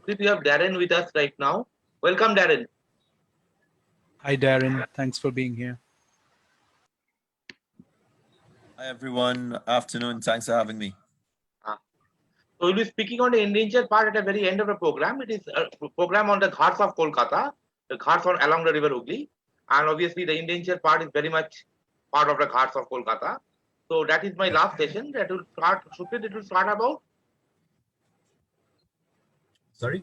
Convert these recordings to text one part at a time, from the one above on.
see we have Darren with us right now. Welcome, Darren. Hi, Darren. Thanks for being here. Hi everyone, afternoon. Thanks for having me. So we'll be speaking on the endangered part at the very end of the program. It is a program on the Ghats of Kolkata, the Ghats on along the river Hooghly, and obviously the endangered part is very much part of the Ghats of Kolkata. So that is my last session. That will start. Shupit, it will start about. Sorry?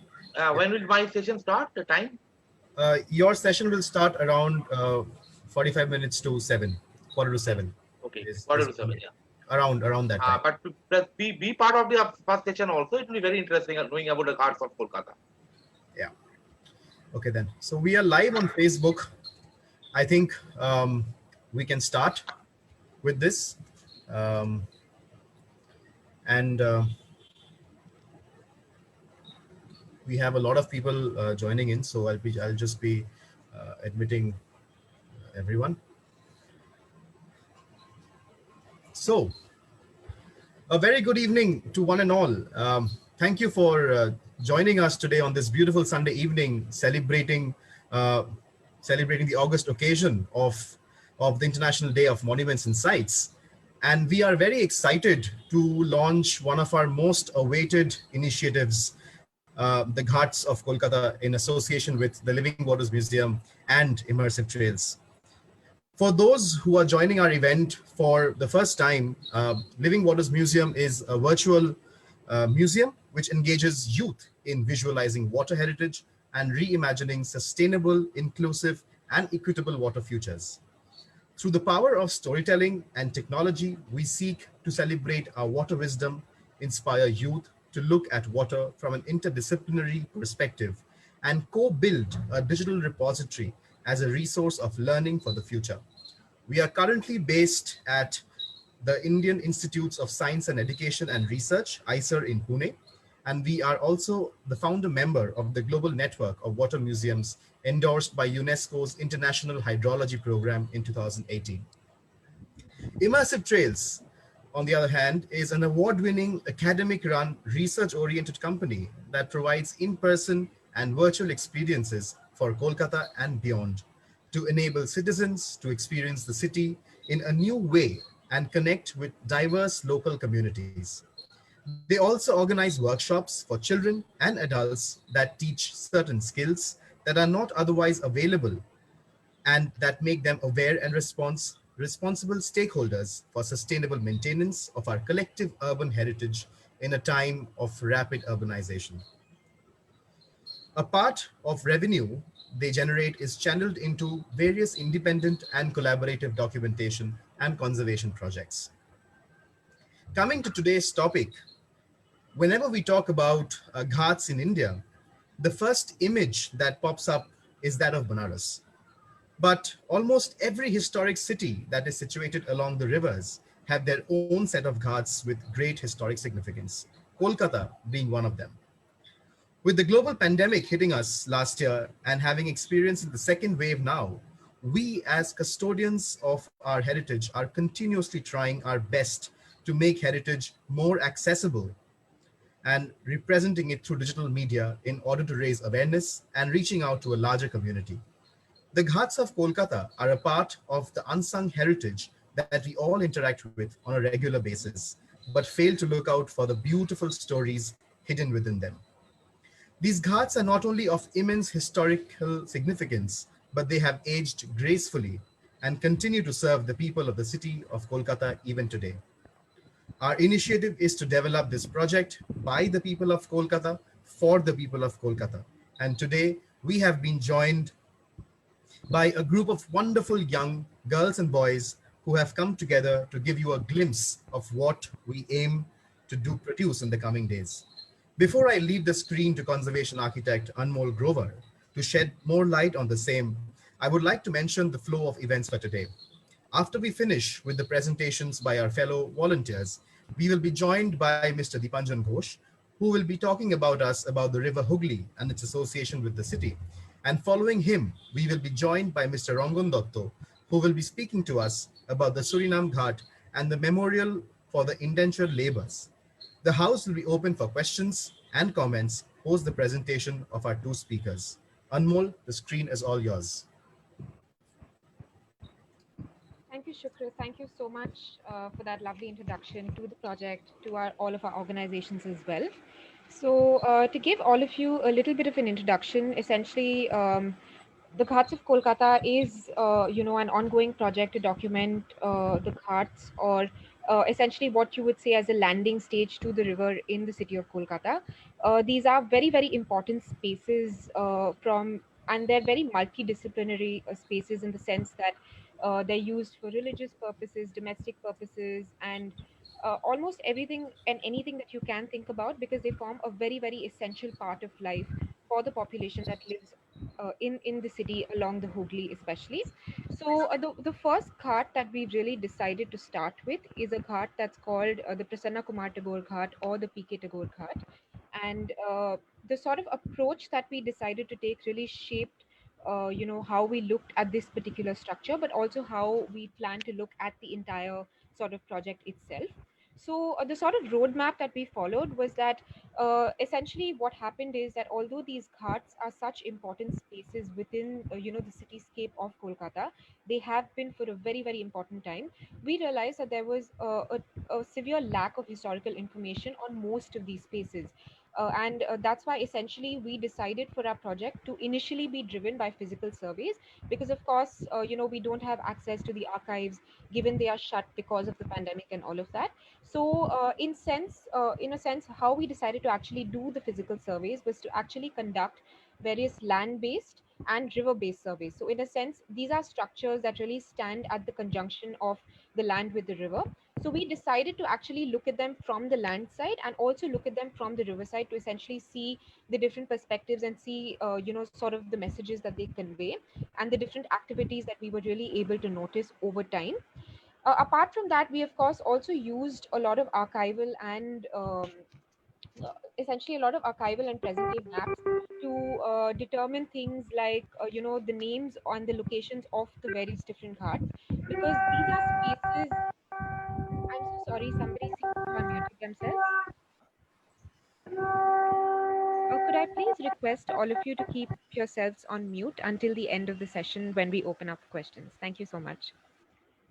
When will my session start? The time? Your session will start around 45 minutes to 7, quarter to 7. Okay, quarter to 7, yeah. Around that time. But to be part of the first session also, it will be very interesting knowing about the Ghats of Kolkata. Yeah. Okay then. So we are live on Facebook. I think we can start with this. We have a lot of people joining in, so I'll just be admitting everyone. So, a very good evening to one and all. Thank you for joining us today on this beautiful Sunday evening, celebrating the August occasion of the International Day of Monuments and Sites. And we are very excited to launch one of our most awaited initiatives, the Ghats of Kolkata, in association with the Living Waters Museum and Immersive Trails. For those who are joining our event for the first time, Living Waters Museum is a virtual museum which engages youth in visualizing water heritage and reimagining sustainable, inclusive, and equitable water futures. Through the power of storytelling and technology, we seek to celebrate our water wisdom, inspire youth to look at water from an interdisciplinary perspective, and co-build a digital repository as a resource of learning for the future. We are currently based at the Indian Institutes of Science and Education and Research, ISER, in Pune, and we are also the founder member of the Global Network of Water Museums endorsed by UNESCO's International Hydrology Program in 2018. Immersive Trails, on the other hand, is an award-winning, academic-run, research-oriented company that provides in-person and virtual experiences for Kolkata and beyond to enable citizens to experience the city in a new way and connect with diverse local communities. They also organize workshops for children and adults that teach certain skills that are not otherwise available and that make them aware and responsible stakeholders for sustainable maintenance of our collective urban heritage in a time of rapid urbanization. A part of revenue they generate is channeled into various independent and collaborative documentation and conservation projects. Coming to today's topic, whenever we talk about Ghats in India, the first image that pops up is that of Benares. But almost every historic city that is situated along the rivers have their own set of Ghats with great historic significance, Kolkata being one of them. With the global pandemic hitting us last year and having experienced the second wave now, we as custodians of our heritage are continuously trying our best to make heritage more accessible and representing it through digital media in order to raise awareness and reaching out to a larger community. The Ghats of Kolkata are a part of the unsung heritage that we all interact with on a regular basis, but fail to look out for the beautiful stories hidden within them. These Ghats are not only of immense historical significance, but they have aged gracefully and continue to serve the people of the city of Kolkata even today. Our initiative is to develop this project by the people of Kolkata, for the people of Kolkata. And today we have been joined by a group of wonderful young girls and boys who have come together to give you a glimpse of what we aim to produce in the coming days. Before I leave the screen to conservation architect Anmol Grover to shed more light on the same, I would like to mention the flow of events for today. After we finish with the presentations by our fellow volunteers, we will be joined by Mr. Dipanjung Ghosh, who will be talking about us about the river Hooghly and its association with the city. And following him, we will be joined by Mr. Rangan Dotto, who will be speaking to us about the Surinam Ghat and the memorial for the indentured laborers. The house will be open for questions and comments host the presentation of our two speakers. Anmol, the screen is all yours. Thank you, Shukra. Thank you so much for that lovely introduction to the project, to all of our organizations as well. So, to give all of you a little bit of an introduction, essentially, the Ghats of Kolkata is, an ongoing project to document the Ghats, or essentially what you would say as a landing stage to the river in the city of Kolkata. These are very, very important spaces and they're very multidisciplinary spaces in the sense that they're used for religious purposes, domestic purposes, and almost everything and anything that you can think about, because they form a very, very essential part of life for the population that lives in the city along the Hooghly especially. So the first ghat that we really decided to start with is a ghat that's called the Prasanna Kumar Tagore Ghat, or the PK Tagore Ghat. And the sort of approach that we decided to take really shaped how we looked at this particular structure, but also how we plan to look at the entire sort of project itself. So the sort of roadmap that we followed was that essentially what happened is that although these ghats are such important spaces within the cityscape of Kolkata, they have been for a very, very important time. We realized that there was a severe lack of historical information on most of these spaces. And that's why essentially we decided for our project to initially be driven by physical surveys, because of course we don't have access to the archives given they are shut because of the pandemic and all of that. So in a sense, how we decided to actually do the physical surveys was to actually conduct various land based and river based surveys. So in a sense, these are structures that really stand at the conjunction of the land with the river. So we decided to actually look at them from the land side and also look at them from the river side to essentially see the different perspectives and see sort of the messages that they convey and the different activities that we were really able to notice over time. Apart from that, we of course also used a lot of archival and essentially a lot of archival and present day maps to determine things like the names and the locations of the various different ghats, because these are spaces. I'm so sorry, somebody seems to have unmuted themselves. Could I please request all of you to keep yourselves on mute until the end of the session when we open up for questions? Thank you so much.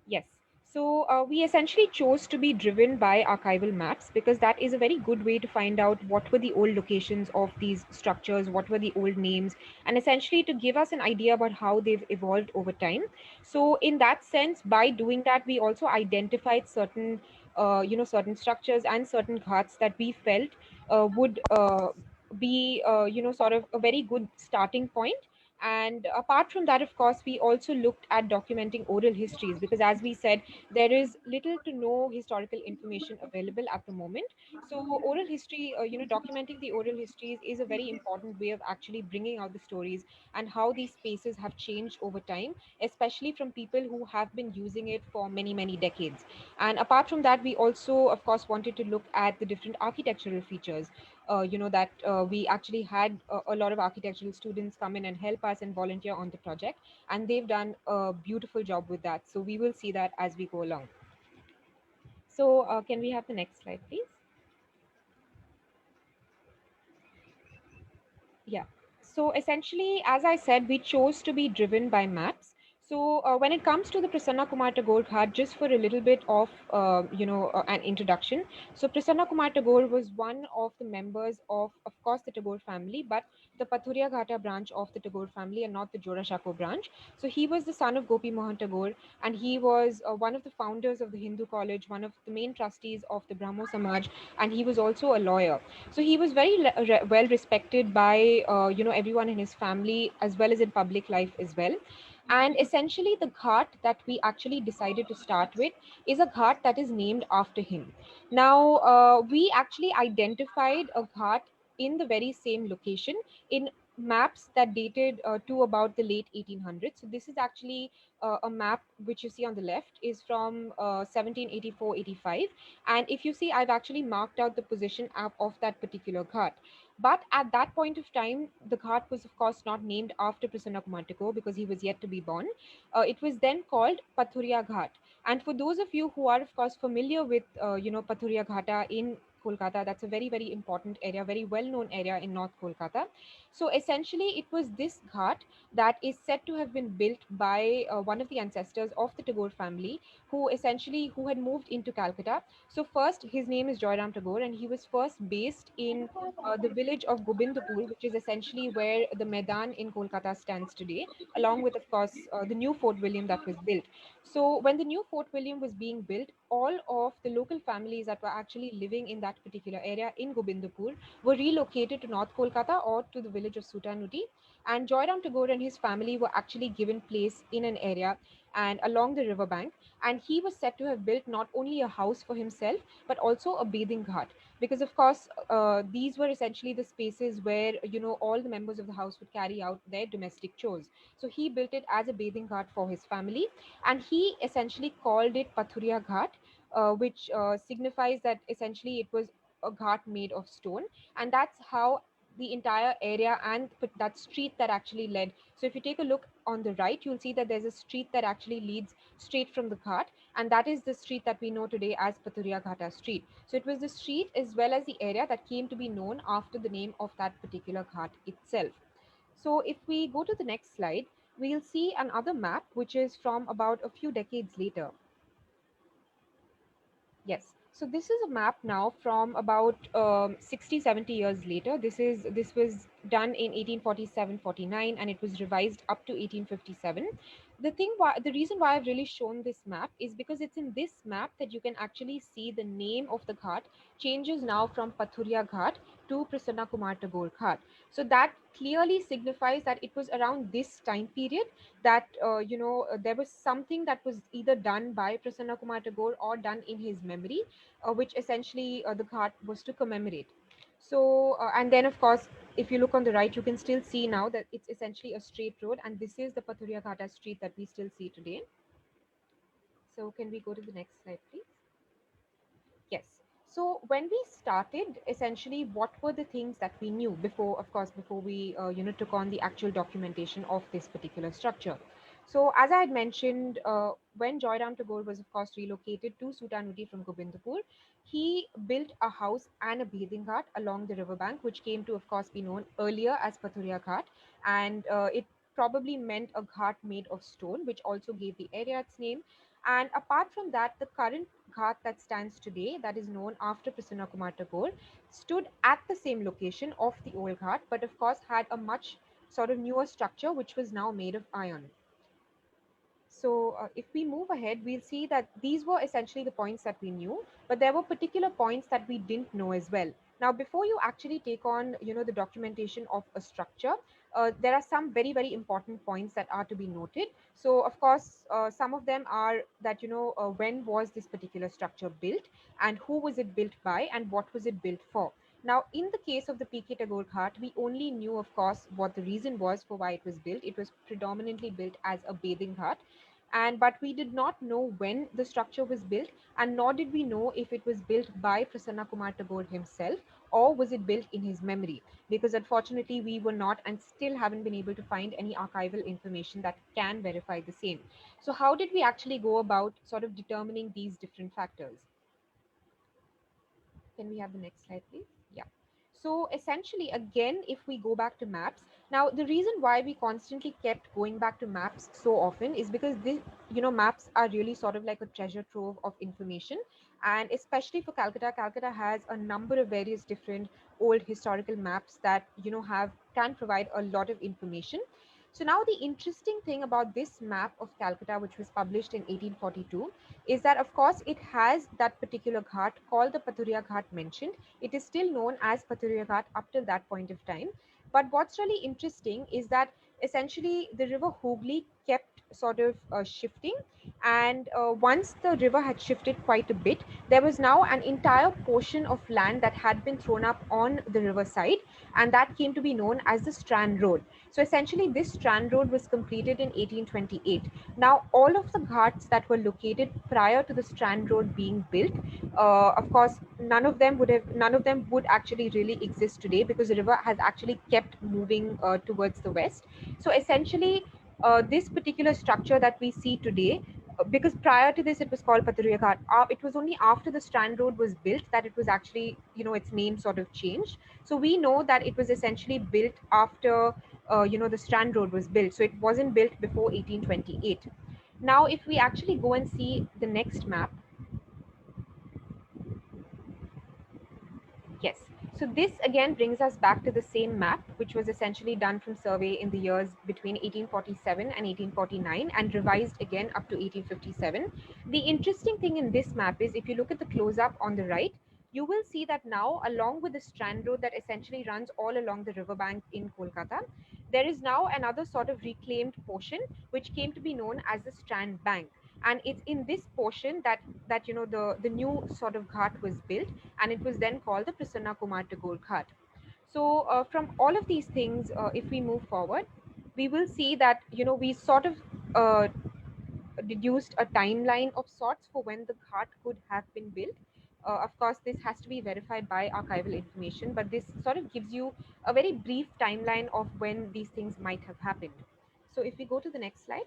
Yes. So we essentially chose to be driven by archival maps because that is a very good way to find out what were the old locations of these structures, what were the old names, and essentially to give us an idea about how they've evolved over time. So in that sense, by doing that, we also identified certain, certain structures and certain ghats that we felt would be, sort of a very good starting point. And apart from that, of course, we also looked at documenting oral histories because, as we said, there is little to no historical information available at the moment. So, oral history, documenting the oral histories is a very important way of actually bringing out the stories and how these spaces have changed over time, especially from people who have been using it for many, many decades. And apart from that, we also, of course, wanted to look at the different architectural features that we actually had a lot of architectural students come in and help us and volunteer on the project, and they've done a beautiful job with that. So we will see that as we go along. So can we have the next slide, please? Yeah. So essentially, as I said, we chose to be driven by maps. So when it comes to the Prasanna Kumar Tagore Ghat, just for a little bit of an introduction. So Prasanna Kumar Tagore was one of the members of course, the Tagore family, but the Pathuria Ghata branch of the Tagore family and not the Jorashako branch. So he was the son of Gopi Mohan Tagore, and he was one of the founders of the Hindu College, one of the main trustees of the Brahmo Samaj, and he was also a lawyer. So he was very well respected by everyone in his family as well as in public life as well. And essentially, the ghat that we actually decided to start with is a ghat that is named after him. Now, we actually identified a ghat in the very same location in maps that dated to about the late 1800s. So this is actually a map which you see on the left is from 1784-85. And if you see, I've actually marked out the position of that particular ghat. But at that point of time, the ghat was, of course, not named after Prasanna Kumar Tagore because he was yet to be born. It was then called Pathuria Ghat. And for those of you who are, of course, familiar with, Pathuria Ghata in Kolkata. That's a very, very important area, very well-known area in North Kolkata. So essentially, it was this ghat that is said to have been built by one of the ancestors of the Tagore family, who had moved into Calcutta. So first, his name is Joyram Tagore, and he was first based in the village of Gobindapur, which is essentially where the Maidan in Kolkata stands today, along with, of course, the new Fort William that was built. So when the new Fort William was being built, all of the local families that were actually living in that particular area in Gobindapur were relocated to North Kolkata or to the village of Sutanuti. And Joyram Tagore and his family were actually given place in an area and along the riverbank. And he was said to have built not only a house for himself, but also a bathing ghat. Because of course, these were essentially the spaces where, all the members of the house would carry out their domestic chores. So he built it as a bathing ghat for his family. And he essentially called it Pathuria Ghat, which signifies that essentially it was a ghat made of stone. And that's how the entire area and that street that actually led. So if you take a look on the right, you'll see that there's a street that actually leads straight from the ghat, and that is the street that we know today as Pathuria Ghata Street. So it was the street as well as the area that came to be known after the name of that particular ghat itself. So if we go to the next slide, we'll see another map which is from about a few decades later. Yes. So this is a map now from about 60, 70 years later. This was done in 1847-49, and it was revised up to 1857. The reason why I've really shown this map is because it's in this map that you can actually see the name of the ghat changes now from Pathuria Ghat to Prasanna Kumar Tagore Ghat. So that clearly signifies that it was around this time period that there was something that was either done by Prasanna Kumar Tagore or done in his memory, which essentially the ghat was to commemorate. So and then of course, if you look on the right, you can still see now that it's essentially a straight road, and this is the Pathuria Ghata street that we still see today. So can we go to the next slide, please? Yes. So when we started, essentially, what were the things that we knew before, of course, before we took on the actual documentation of this particular structure? So as I had mentioned, when Joyram Tagore was, of course, relocated to Sutanuti from Gobindapur, he built a house and a bathing ghat along the riverbank, which came to, of course, be known earlier as Pathuria Ghat. And it probably meant a ghat made of stone, which also gave the area its name. And apart from that, the current ghat that stands today, that is known after Prasanna Kumar Tagore, stood at the same location of the old ghat, but of course had a much sort of newer structure, which was now made of iron. So if we move ahead, we'll see that these were essentially the points that we knew, but there were particular points that we didn't know as well. Now, before you actually take on, the documentation of a structure, there are some very, very important points that are to be noted. So, of course, some of them are that, when was this particular structure built, and who was it built by, and what was it built for? Now, in the case of the P.K. Tagore Ghat, we only knew, of course, what the reason was for why it was built. It was predominantly built as a bathing ghat. But we did not know when the structure was built, and nor did we know if it was built by Prasanna Kumar Tagore himself or was it built in his memory, because unfortunately we were not and still haven't been able to find any archival information that can verify the same. So how did we actually go about sort of determining these different factors? Can we have the next slide, please? Yeah. So essentially, again, if we go back to maps, now the reason why we constantly kept going back to maps so often is because this, maps are really sort of like a treasure trove of information. And especially for Calcutta, Calcutta has a number of various different old historical maps that, can provide a lot of information. So now the interesting thing about this map of Calcutta, which was published in 1842, is that of course it has that particular ghat called the Pathuria Ghat mentioned. It is still known as Pathuria Ghat up till that point of time. But what's really interesting is that essentially the river Hooghly kept sort of shifting, and once the river had shifted quite a bit, there was now an entire portion of land that had been thrown up on the riverside, and that came to be known as the Strand Road. So essentially this Strand Road was completed in 1828. Now all of the ghats that were located prior to the Strand Road being built, of course none of them would actually really exist today, because the river has actually kept moving towards the west. So essentially this particular structure that we see today because prior to this it was called Paturiya Ghat. It was only after the Strand Road was built that it was actually, its name sort of changed. So we know that it was essentially built after, the Strand Road was built. So it wasn't built before 1828. Now, if we actually go and see the next map, yes. So this again brings us back to the same map, which was essentially done from survey in the years between 1847 and 1849 and revised again up to 1857. The interesting thing in this map is if you look at the close-up on the right, you will see that now along with the Strand Road that essentially runs all along the riverbank in Kolkata, there is now another sort of reclaimed portion which came to be known as the Strand Bank. And it's in this portion that the new sort of ghat was built, and it was then called the Prasanna Kumar Tagore Ghat. So from all of these things, if we move forward, we will see that we sort of deduced a timeline of sorts for when the ghat could have been built. Of course, this has to be verified by archival information, but this sort of gives you a very brief timeline of when these things might have happened. So if we go to the next slide.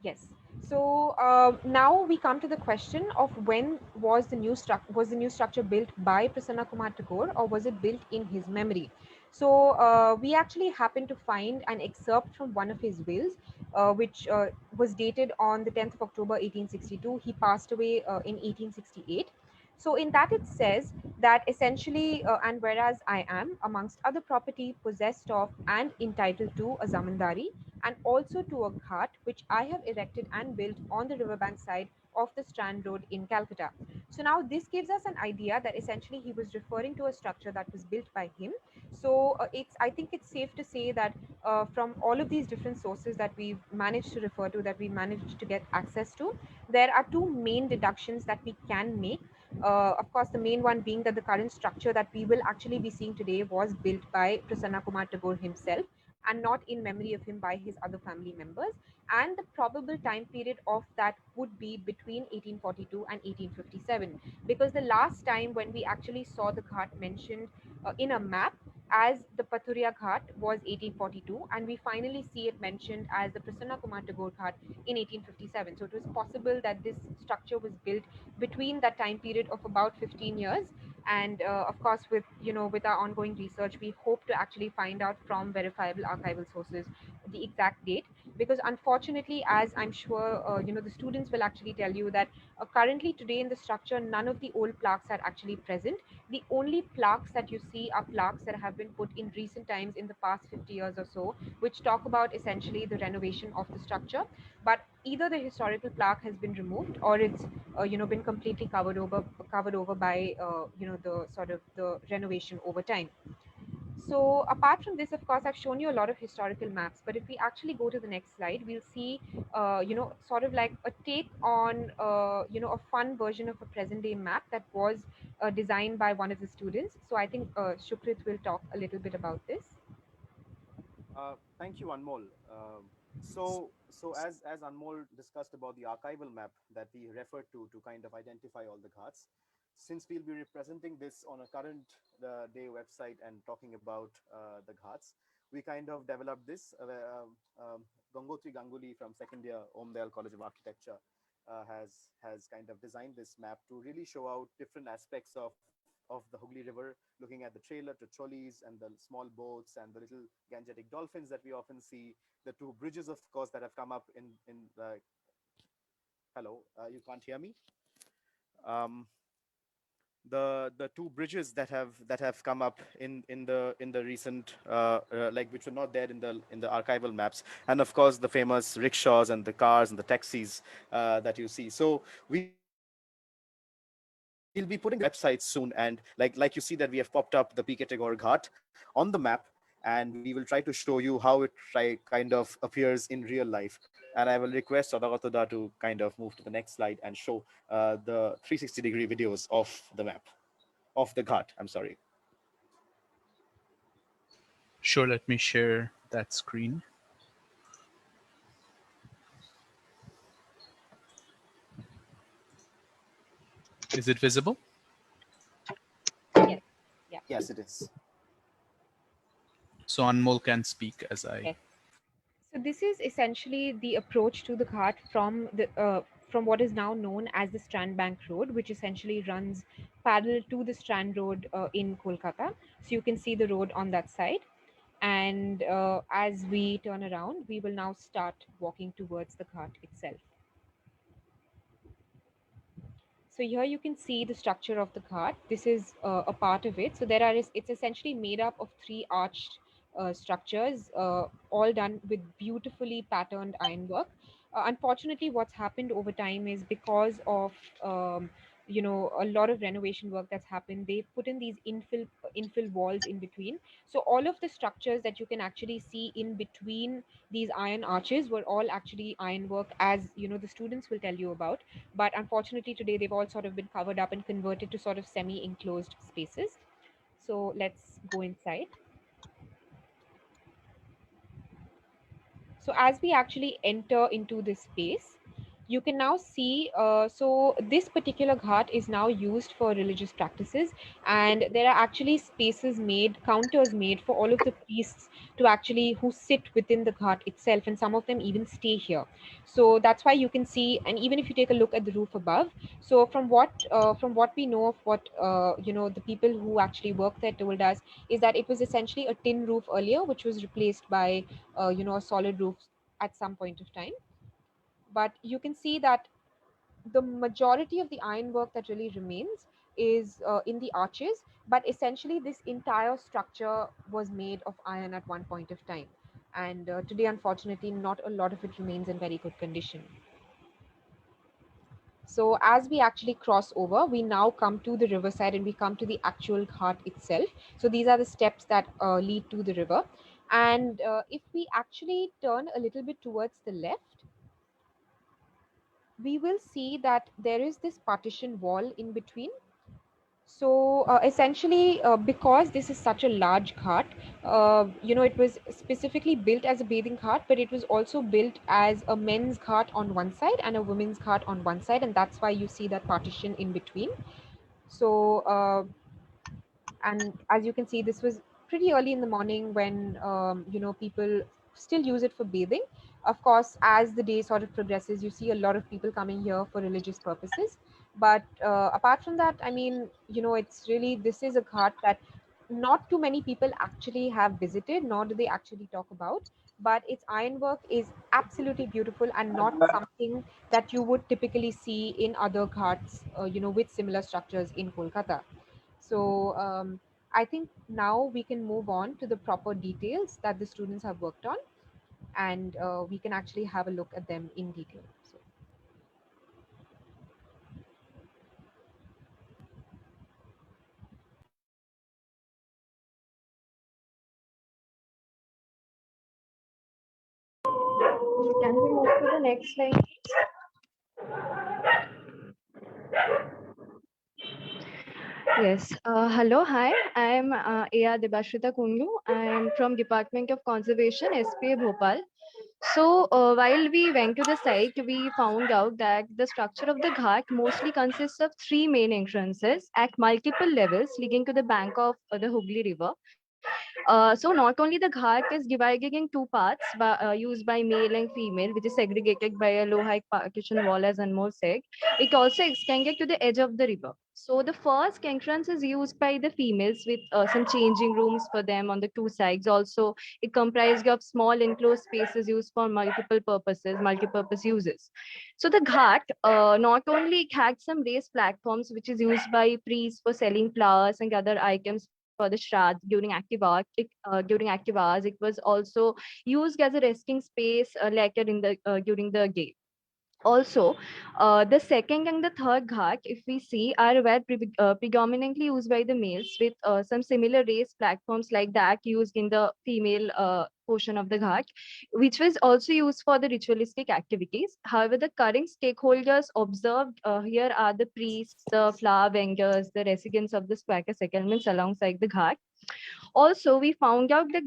Yes. So now we come to the question of when was the new structure built by Prasanna Kumar Tagore, or was it built in his memory? So we actually happen to find an excerpt from one of his wills, which was dated on the 10th of October 1862. He passed away in 1868. So in that it says that essentially, and whereas I am amongst other property possessed of and entitled to a zamindari, and also to a ghat which I have erected and built on the riverbank side of the Strand Road in Calcutta. So now this gives us an idea that essentially he was referring to a structure that was built by him. So I think it's safe to say that from all of these different sources that we've managed to refer to, that we managed to get access to, there are two main deductions that we can make. Of course, the main one being that the current structure that we will actually be seeing today was built by Prasanna Kumar Tagore himself, and not in memory of him by his other family members. And the probable time period of that would be between 1842 and 1857, because the last time when we actually saw the ghat mentioned in a map as the Paturiya Ghat was 1842, and we finally see it mentioned as the Prasanna Kumar Tagore Ghat in 1857. So it was possible that this structure was built between that time period of about 15 years. And of course, with our ongoing research, we hope to actually find out from verifiable archival sources the exact date, because unfortunately, as I'm sure the students will actually tell you, that currently today in the structure none of the old plaques are actually present. The only plaques that you see are plaques that have been put in recent times, in the past 50 years or so, which talk about essentially the renovation of the structure. But either the historical plaque has been removed, or it's been completely covered over by the sort of the renovation over time. So apart from this, of course, I've shown you a lot of historical maps, but if we actually go to the next slide, we'll see sort of like a take on a fun version of a present day map that was designed by one of the students. So I think Shukrit will talk a little bit about this. Thank you, Anmol. So as Anmol discussed about the archival map that we referred to kind of identify all the ghats, since we'll be representing this on a current day website and talking about the ghats, we kind of developed this. Gangotri Ganguly from second year Omdale College of Architecture has kind of designed this map to really show out different aspects of the Hooghly River, looking at the trailer to trolleys and the small boats and the little gangetic dolphins that we often see, the two bridges, of course, that have come up in hello, you can't hear me. The two bridges that have come up in the recent like, which were not there in the archival maps, and of course the famous rickshaws and the cars and the taxis that you see. So we'll be putting websites soon, and like you see that we have popped up the PK Tagore Ghat on the map, and we will try to show you how it kind of appears in real life. And I will request Sadagatoda to kind of move to the next slide and show the 360-degree videos of the map, of the Ghat, I'm sorry. Sure, let me share that screen. Is it visible? Yes. Yeah. Yes, it is. So Anmol can speak as I... Yes. So this is essentially the approach to the Ghat from what is now known as the Strand Bank Road, which essentially runs parallel to the Strand Road in Kolkata. So you can see the road on that side. And as we turn around, we will now start walking towards the Ghat itself. So here you can see the structure of the Ghat. This is a part of it. So it's essentially made up of three arched structures, all done with beautifully patterned ironwork. Unfortunately, what's happened over time is because of a lot of renovation work that's happened, they put in these infill walls in between. So all of the structures that you can actually see in between these iron arches were all actually ironwork, as the students will tell you about. But unfortunately today they've all sort of been covered up and converted to sort of semi-enclosed spaces. So let's go inside. So as we actually enter into this space, you can now see, so this particular Ghat is now used for religious practices, and there are actually counters made for all of the priests who sit within the Ghat itself, and some of them even stay here. So that's why you can see, and even if you take a look at the roof above, so from what we know of what the people who actually work there told us, is that it was essentially a tin roof earlier, which was replaced by a solid roof at some point of time. But you can see that the majority of the ironwork that really remains is in the arches, but essentially this entire structure was made of iron at one point of time. And today, unfortunately, not a lot of it remains in very good condition. So as we actually cross over, we now come to the riverside and we come to the actual Ghat itself. So these are the steps that lead to the river. And if we actually turn a little bit towards the left, we will see that there is this partition wall in between. So essentially, because this is such a large Ghat, it was specifically built as a bathing Ghat, but it was also built as a men's Ghat on one side and a women's Ghat on one side, and that's why you see that partition in between. So and as you can see, this was pretty early in the morning when people still use it for bathing. Of course, as the day sort of progresses, you see a lot of people coming here for religious purposes. But apart from that, I mean, this is a Ghat that not too many people actually have visited, nor do they actually talk about. But its ironwork is absolutely beautiful and not something that you would typically see in other Ghats, with similar structures in Kolkata. So I think now we can move on to the proper details that the students have worked on, and we can actually have a look at them in detail. So, can we move to the next slide? Yes. Hello. Hi. I am A.R. Debashrita Kundu. I am from Department of Conservation, SPA Bhopal. So while we went to the site, we found out that the structure of the Ghat mostly consists of three main entrances at multiple levels leading to the bank of the Hooghly River. So not only the Ghat is divided in two parts used by male and female, which is segregated by a low height partition wall, as Anmol said. It also extended to the edge of the river. So the first entrance is used by the females with some changing rooms for them on the two sides. Also, it comprised of small enclosed spaces used for multi-purpose uses. So the Ghat not only had some raised platforms, which is used by priests for selling flowers and other items for the Shraddh during active hours. It was also used as a resting space later in the during the day. Also, the second and the third Ghat, if we see, are predominantly used by the males with some similar raised platforms like that used in the female portion of the Ghat, which was also used for the ritualistic activities. However, the current stakeholders observed here are the priests, the flower vendors, the residents of the Squatter settlements alongside the Ghat. Also, we found out that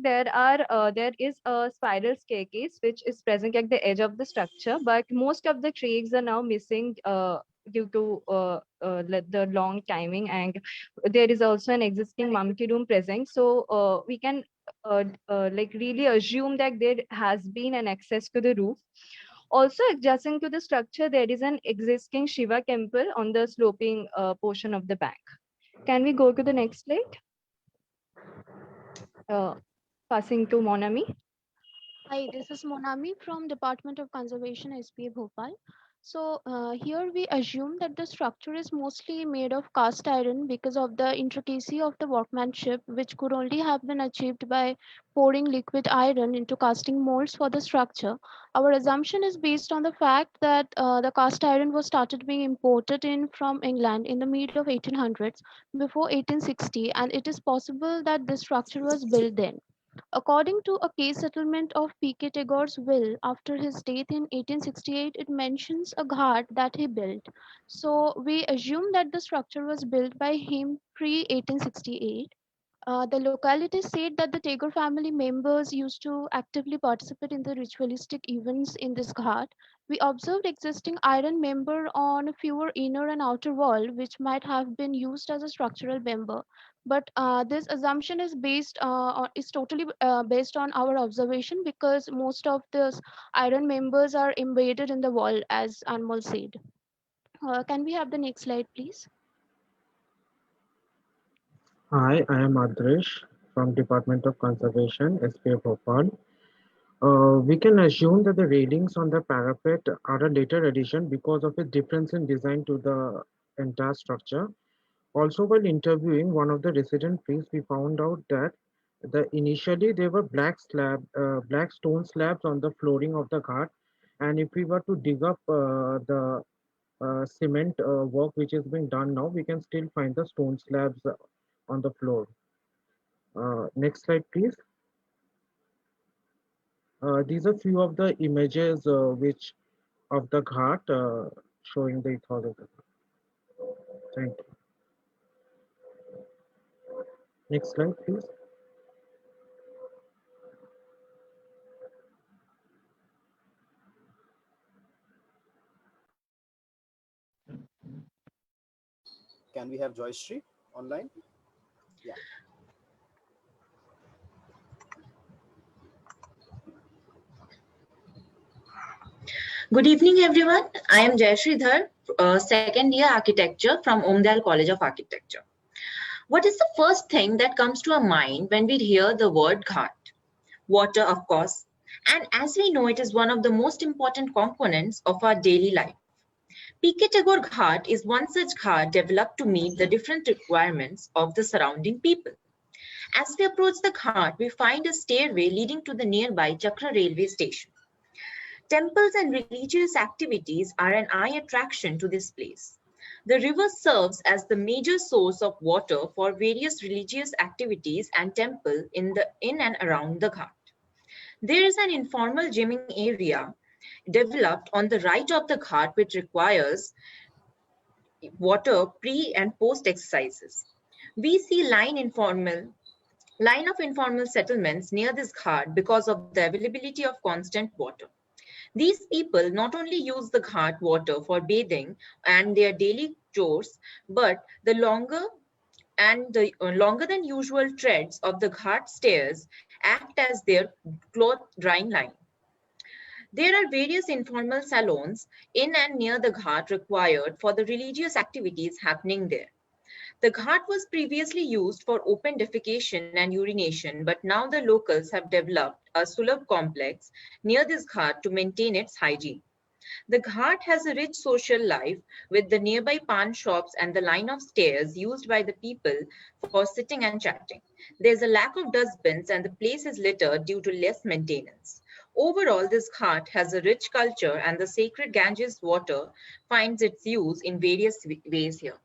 there is a spiral staircase which is present at the edge of the structure, but most of the trades are now missing due to the long timing, and there is also an existing mummy room present. So we can like really assume that there has been an access to the roof. Also adjacent to the structure, there is an existing Shiva temple on the sloping portion of the bank. Can we go to the next slide? Passing to Monami. Hi, this is Monami from Department of Conservation, SPA Bhopal. So here we assume that the structure is mostly made of cast iron because of the intricacy of the workmanship, which could only have been achieved by pouring liquid iron into casting molds for the structure. Our assumption is based on the fact that the cast iron was started being imported in from England in the mid of 1800s before 1860, and it is possible that this structure was built then. According to a case settlement of P.K. Tagore's will after his death in 1868, it mentions a ghat that he built. So we assume that the structure was built by him pre 1868. The locality said that the Tagore family members used to actively participate in the ritualistic events in this ghat. We observed existing iron member on fewer inner and outer wall, which might have been used as a structural member. But this assumption is is totally based on our observation because most of these iron members are embedded in the wall, as Anmol said. Can we have the next slide, please? Hi, I am Adrish from Department of Conservation, SPA Bhopal. We can assume that the railings on the parapet are a later addition because of a difference in design to the entire structure. Also, while interviewing one of the resident priests, we found out that initially there were black stone slabs on the flooring of the ghat, and if we were to dig up the cement work which is being done now, we can still find the stone slabs on the floor. Next slide, please. These are few of the images which of the ghat showing the ethos of the ghat. Thank you. Next slide, please. Can we have Joystree online? Yeah. Good evening, everyone. I am Jayashree Dhar, second year architecture from Omdal College of Architecture. What is the first thing that comes to our mind when we hear the word ghat? Water, of course. And as we know, it is one of the most important components of our daily life. P.K. Tagore Ghat is one such ghat developed to meet the different requirements of the surrounding people. As we approach the ghat, we find a stairway leading to the nearby Chakra railway station. Temples and religious activities are an eye attraction to this place. The river serves as the major source of water for various religious activities and temple in and around the ghat. There is an informal gymming area developed on the right of the ghat which requires water pre and post exercises. We see line of informal settlements near this ghat because of the availability of constant water. These people not only use the ghat water for bathing and their daily chores, but the longer than usual treads of the ghat stairs act as their cloth drying line. There are various informal salons in and near the ghat required for the religious activities happening there. The ghat was previously used for open defecation and urination, but now the locals have developed a Sulabh complex near this ghat to maintain its hygiene. The ghat has a rich social life with the nearby pan shops and the line of stairs used by the people for sitting and chatting. There's a lack of dustbins and the place is littered due to less maintenance. Overall, this ghat has a rich culture and the sacred Ganges water finds its use in various ways here.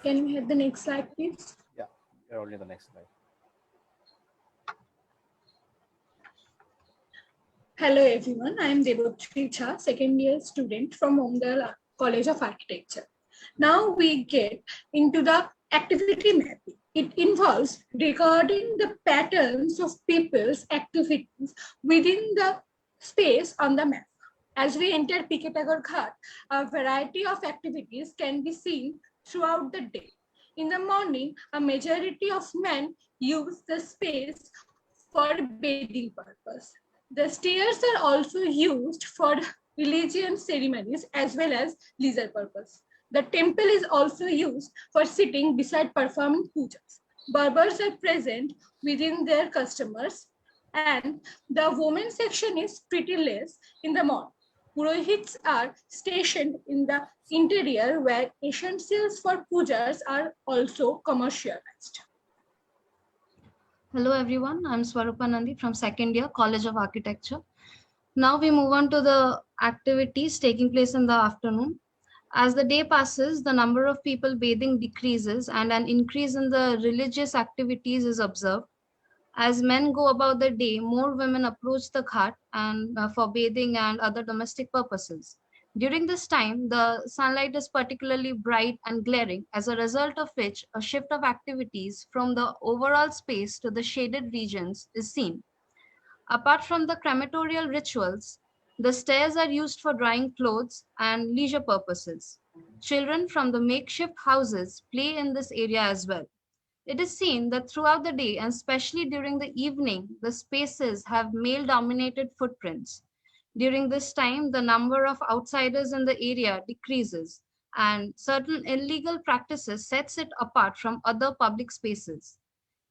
Can we have the next slide, please? Yeah, you're already the next slide. Hello, everyone. I am Devotri Jha, second year student from Omdal College of Architecture. Now we get into the activity mapping. It involves recording the patterns of people's activities within the space on the map. As we enter P.K. Tagore Ghat, a variety of activities can be seen throughout the day. In the morning, a majority of men use the space for bathing purpose. The stairs are also used for religious ceremonies as well as leisure purpose. The temple is also used for sitting beside performing pujas. Barbers are present within their customers, and the women's section is pretty less in the morning. Purohits are stationed in the interior where essentials for pujas are also commercialized. Hello everyone, I'm Swarupa Nandi from second year College of Architecture. Now we move on to the activities taking place in the afternoon. As the day passes, the number of people bathing decreases and an increase in the religious activities is observed. As men go about their day, more women approach the ghat and for bathing and other domestic purposes. During this time, the sunlight is particularly bright and glaring, as a result of which a shift of activities from the overall space to the shaded regions is seen. Apart from the crematorial rituals, the stairs are used for drying clothes and leisure purposes. Children from the makeshift houses play in this area as well. It is seen that throughout the day, and especially during the evening, the spaces have male-dominated footprints. During this time, the number of outsiders in the area decreases, and certain illegal practices sets it apart from other public spaces.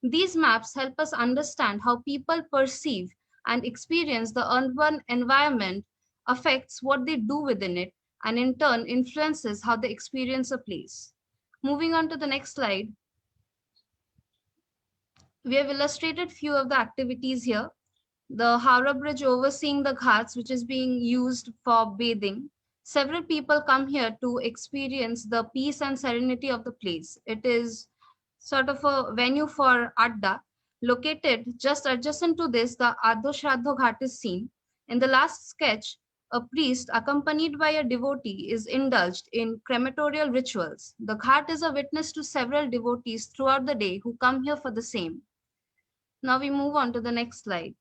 These maps help us understand how people perceive and experience the urban environment affects what they do within it, and in turn influences how they experience a place. Moving on to the next slide. We have illustrated few of the activities here. The Harbour Bridge overseeing the ghats, which is being used for bathing. Several people come here to experience the peace and serenity of the place. It is sort of a venue for Adda. Located just adjacent to this, the Adho Shraddho Ghat is seen. In the last sketch, a priest accompanied by a devotee is indulged in crematorial rituals. The ghat is a witness to several devotees throughout the day who come here for the same. Now we move on to the next slide.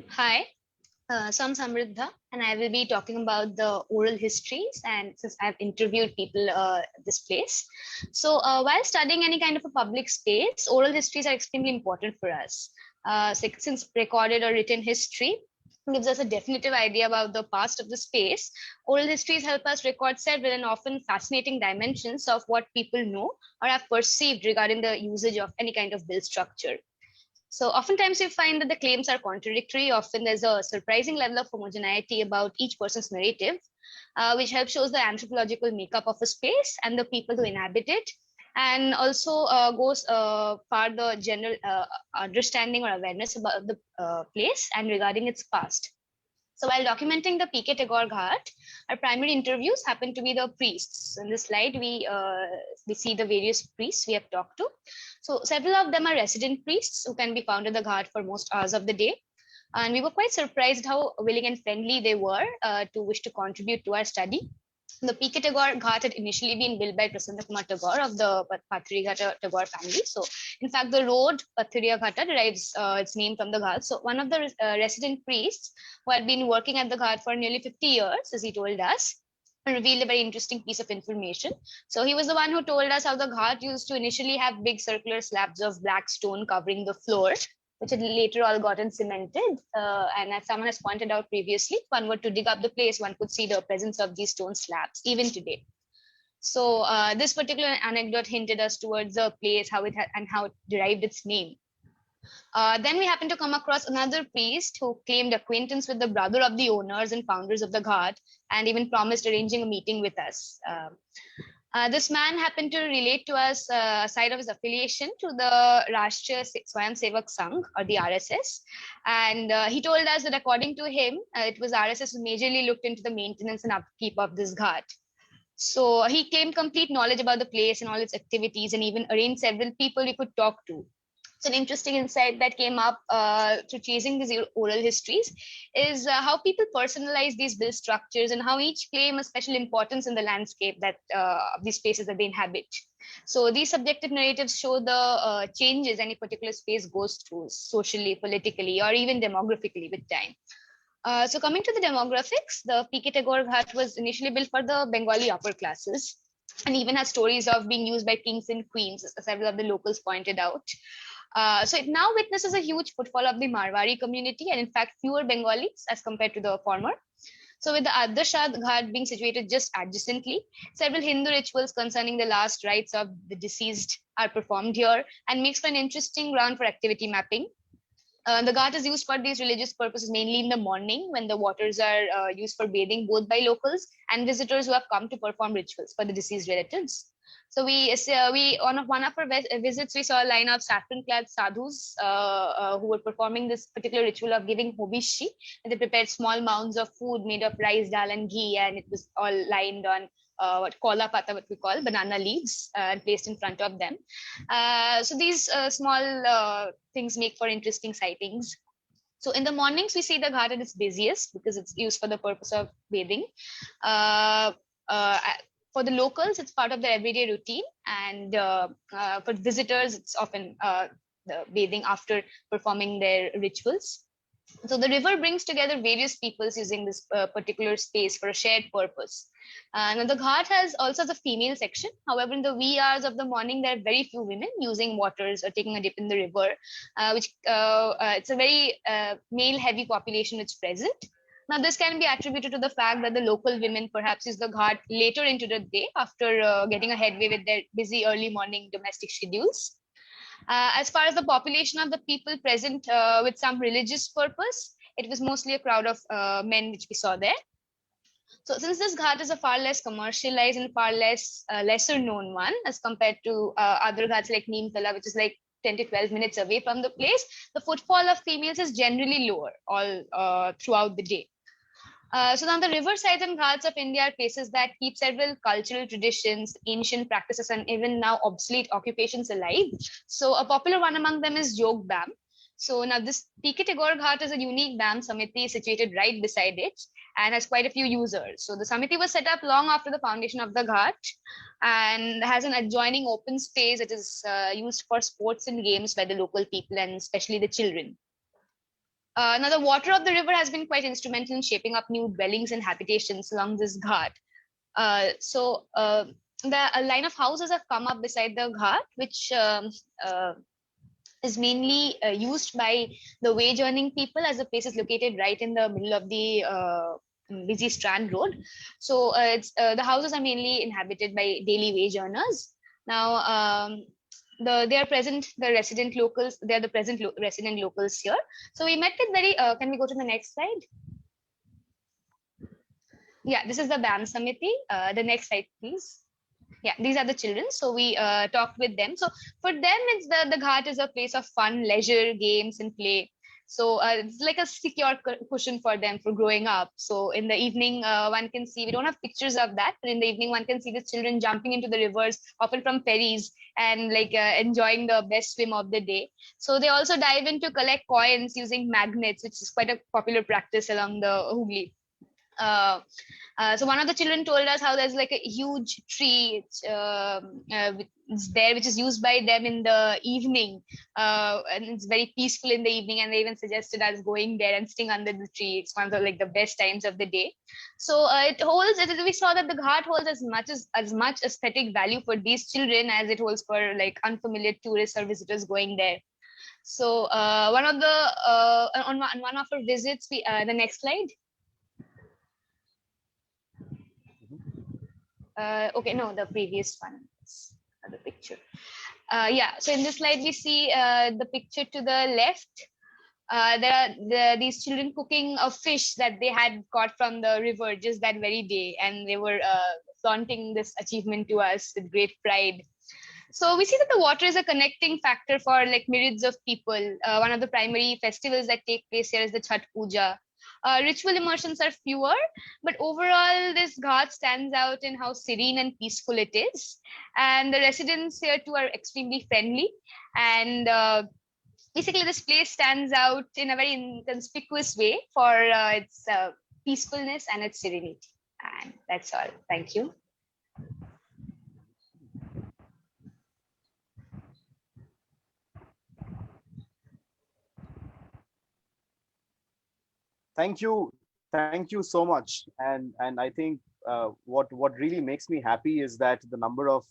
Hi, so I'm Samriddha, and I will be talking about the oral histories. And since I've interviewed people at this place, so while studying any kind of a public space, oral histories are extremely important for us. Since recorded or written history gives us a definitive idea about the past of the space, oral histories help us record several and often fascinating dimensions of what people know or have perceived regarding the usage of any kind of build structure. So oftentimes you find that the claims are contradictory. Often there's a surprising level of homogeneity about each person's narrative, which helps shows the anthropological makeup of a space and the people who inhabit it, and also goes far the general understanding or awareness about the place and regarding its past. So while documenting the P.K. Tagore Ghat, our primary interviews happen to be the priests. In this slide, we see the various priests we have talked to. So several of them are resident priests who can be found in the Ghat for most hours of the day. And we were quite surprised how willing and friendly they were to wish to contribute to our study. The P.K. Tagore Ghat had initially been built by Prasanna Kumar Tagore of the Pathuriya Tagore family. So, in fact, the road Pathuriya Ghata derives its name from the Ghat. So, one of the resident priests who had been working at the Ghat for nearly 50 years, as he told us, revealed a very interesting piece of information. So, he was the one who told us how the Ghat used to initially have big circular slabs of black stone covering the floor, which had later all gotten cemented. And as someone has pointed out previously, if one were to dig up the place, one could see the presence of these stone slabs even today. So this particular anecdote hinted us towards the place, how it and how it derived its name. Then we happened to come across another priest who claimed acquaintance with the brother of the owners and founders of the Ghat, and even promised arranging a meeting with us. This man happened to relate to us a side of his affiliation to the Rashtriya Swayam Sevak Sangh, or the RSS. And he told us that according to him, it was RSS who majorly looked into the maintenance and upkeep of this Ghat. So he claimed complete knowledge about the place and all its activities, and even arranged several people we could talk to. So an interesting insight that came up through chasing these oral histories is how people personalize these build structures and how each claim a special importance in the landscape that of these spaces that they inhabit. So these subjective narratives show the changes any particular space goes through socially, politically, or even demographically with time. So coming to the demographics, the P.K. Tagore Ghat was initially built for the Bengali upper classes and even has stories of being used by kings and queens, as several of the locals pointed out. So it now witnesses a huge footfall of the Marwari community and in fact fewer Bengalis as compared to the former. So with the Ardashad Ghat being situated just adjacently, several Hindu rituals concerning the last rites of the deceased are performed here and makes for an interesting ground for activity mapping. The Ghat is used for these religious purposes mainly in the morning when the waters are used for bathing both by locals and visitors who have come to perform rituals for the deceased relatives. So we on one of our visits, we saw a line of saffron-clad sadhus who were performing this particular ritual of giving hobishi. And they prepared small mounds of food made of rice, dal, and ghee, and it was all lined on what kola pata, what we call banana leaves, and placed in front of them. So these small things make for interesting sightings. So in the mornings, we see the Ghat at its busiest because it's used for the purpose of bathing. For the locals, it's part of their everyday routine, and for visitors, it's often the bathing after performing their rituals. So the river brings together various peoples using this particular space for a shared purpose. And the Ghat has also the female section. However, in the wee hours of the morning, there are very few women using waters or taking a dip in the river, which it's a very male-heavy population which is present. Now, this can be attributed to the fact that the local women perhaps use the Ghat later into the day after getting a headway with their busy early morning domestic schedules. As far as the population of the people present with some religious purpose, it was mostly a crowd of men which we saw there. So since this Ghat is a far less commercialized and far less lesser known one as compared to other Ghats like Neemtala, which is like 10 to 12 minutes away from the place, the footfall of females is generally lower all throughout the day. So now the riversides and Ghats of India are places that keep several cultural traditions, ancient practices, and even now obsolete occupations alive. So a popular one among them is Yog Bam. So now this P.K. Tagore Ghat is a unique Bam Samiti situated right beside it and has quite a few users. So the Samiti was set up long after the foundation of the Ghat and has an adjoining open space that is used for sports and games by the local people and especially the children. Now, the water of the river has been quite instrumental in shaping up new dwellings and habitations along this Ghat. So a line of houses have come up beside the Ghat, which is mainly used by the wage earning people as the place is located right in the middle of the busy Strand Road. So the houses are mainly inhabited by daily wage earners. Now, they are present, the resident locals, they are the present resident locals here. So we met with very, can we go to the next slide? Yeah, this is the BAM Samiti. The next slide, please. Yeah, these are the children. So we talked with them. So for them, it's the Ghat is a place of fun, leisure, games, and play. So it's like a secure cushion for them for growing up. So in the evening, one can see, we don't have pictures of that, but in the evening, one can see the children jumping into the rivers, often from ferries, and like enjoying the best swim of the day. So they also dive in to collect coins using magnets, which is quite a popular practice along the Hooghly. So one of the children told us how there's like a huge tree there, which is used by them in the evening, and it's very peaceful in the evening. And they even suggested us going there and sitting under the tree. It's one of the, like the best times of the day. So it holds. We saw that the Ghat holds as much aesthetic value for these children as it holds for like unfamiliar tourists or visitors going there. So one of the on one of our visits, we the next slide. Okay, no, the previous one, the picture. Yeah, so in this slide, we see the picture to the left. There are these children cooking a fish that they had caught from the river just that very day, and they were flaunting this achievement to us with great pride. So we see that the water is a connecting factor for like myriads of people. One of the primary festivals that take place here is the Chhat Puja. Ritual immersions are fewer, but overall this Ghat stands out in how serene and peaceful it is. And the residents here too are extremely friendly. And basically this place stands out in a very inconspicuous way for its peacefulness and its serenity. And that's all. Thank you. Thank you so much. And I think what really makes me happy is that the number of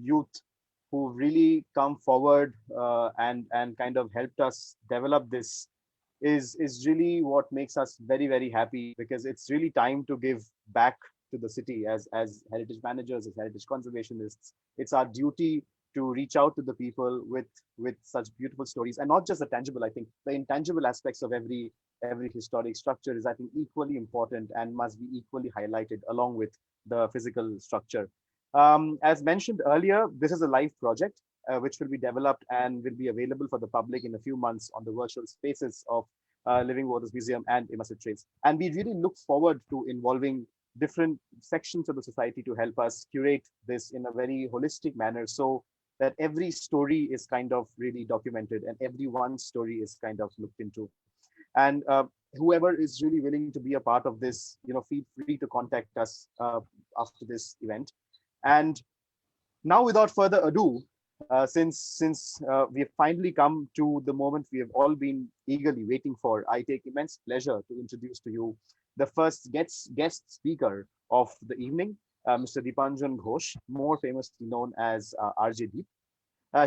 youth who really come forward and kind of helped us develop this is really what makes us very happy, because it's really time to give back to the city as heritage managers, as heritage conservationists. It's our duty to reach out to the people with such beautiful stories, and not just the tangible. I think the intangible aspects of every historic structure is, I think, equally important and must be equally highlighted along with the physical structure. As mentioned earlier, this is a live project which will be developed and will be available for the public in a few months on the virtual spaces of Living Waters Museum and Immersive Trails. And we really look forward to involving different sections of the society to help us curate this in a very holistic manner, so that every story is kind of really documented and everyone's story is kind of looked into. And whoever is really willing to be a part of this, feel free to contact us after this event. And now, without further ado, since we have finally come to the moment we have all been eagerly waiting for, I take immense pleasure to introduce to you the first guest speaker of the evening, Mr. Dipanjung Ghosh, more famously known as RJ Deep.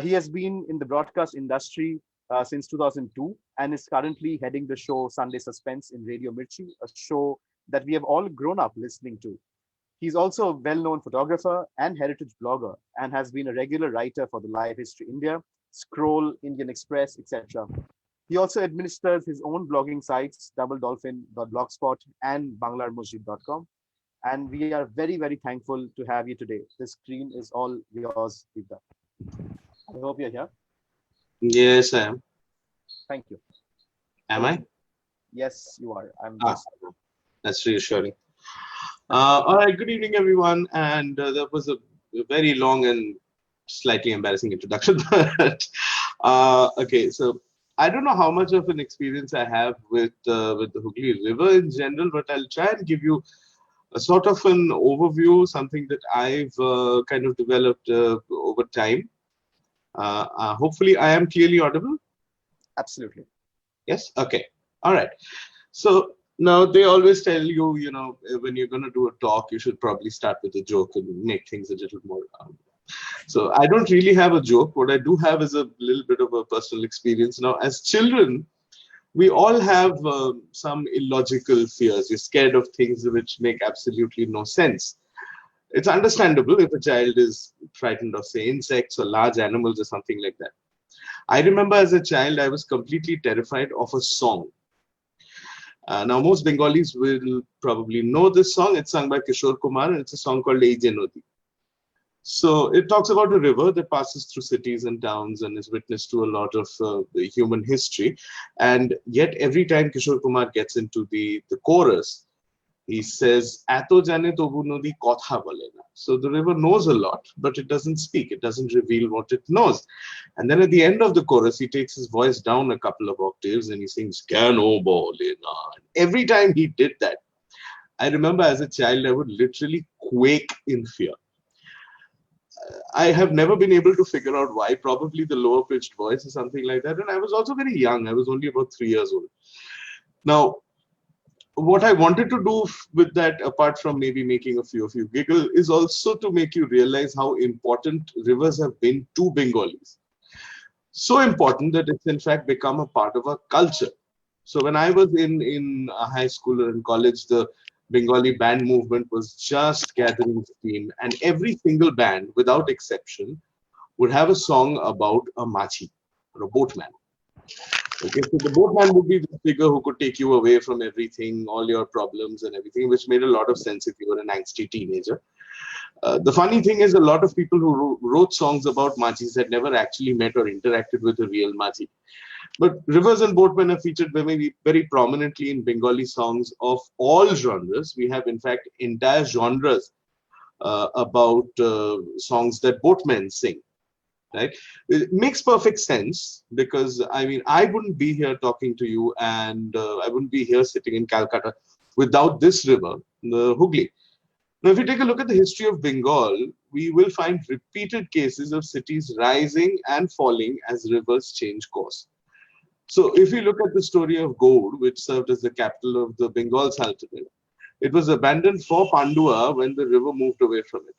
He has been in the broadcast industry since 2002 and is currently heading the show Sunday Suspense in Radio Mirchi, a show that we have all grown up listening to. He's also a well-known photographer and heritage blogger, and has been a regular writer for the Live History India, Scroll, Indian Express, etc. He also administers his own blogging sites, doubledolphin.blogspot and banglarmujib.com. And we are very thankful to have you today. The screen is all yours, Gupta. I hope you're here. Yes, I am. Thank you. Am I? Yes, you are. That's reassuring. All right, good evening, everyone. And that was a very long and slightly embarrassing introduction. But okay, so I don't know how much of an experience I have with the Hooghly River in general, but I'll try and give you a sort of an overview, something that I've kind of developed over time. Hopefully, I am clearly audible. Absolutely. Yes. Okay. All right. So now they always tell you, when you're going to do a talk, you should probably start with a joke and make things a little more. So I don't really have a joke. What I do have is a little bit of a personal experience. Now, as children, we all have some illogical fears. We're scared of things which make absolutely no sense. It's understandable if a child is frightened of, say, insects or large animals or something like that. I remember as a child, I was completely terrified of a song. Now, most Bengalis will probably know this song. It's sung by Kishore Kumar, and it's a song called Ei Je Nodi. So it talks about a river that passes through cities and towns and is witness to a lot of human history. And yet, every time Kishore Kumar gets into the chorus, he says, "Ato jane tobu nodi kotha bole na." So the river knows a lot, but it doesn't speak. It doesn't reveal what it knows. And then at the end of the chorus, he takes his voice down a couple of octaves and he sings, "Kano bole na." Every time he did that, I remember as a child, I would literally quake in fear. I have never been able to figure out why. Probably the lower pitched voice or something like that. And I was also very young. I was only about 3 years old. Now, what I wanted to do with that, apart from maybe making a few of you giggle, is also to make you realize how important rivers have been to Bengalis. So important that it's in fact become a part of our culture. So when I was in high school or in college, the Bengali band movement was just gathering steam, and every single band, without exception, would have a song about a machi or a boatman. Okay, so the boatman would be the figure who could take you away from everything, all your problems and everything, which made a lot of sense if you were an angsty teenager. The funny thing is, a lot of people who wrote songs about machis had never actually met or interacted with a real machi. But rivers and boatmen are featured very prominently in Bengali songs of all genres. We have, in fact, entire genres about songs that boatmen sing. right? It makes perfect sense because I mean, I wouldn't be here talking to you, and I wouldn't be here sitting in Calcutta without this river, the Hooghly. Now, if you take a look at the history of Bengal, we will find repeated cases of cities rising and falling as rivers change course. So, if you look at the story of Gaur, which served as the capital of the Bengal Sultanate, it was abandoned for Pandua when the river moved away from it.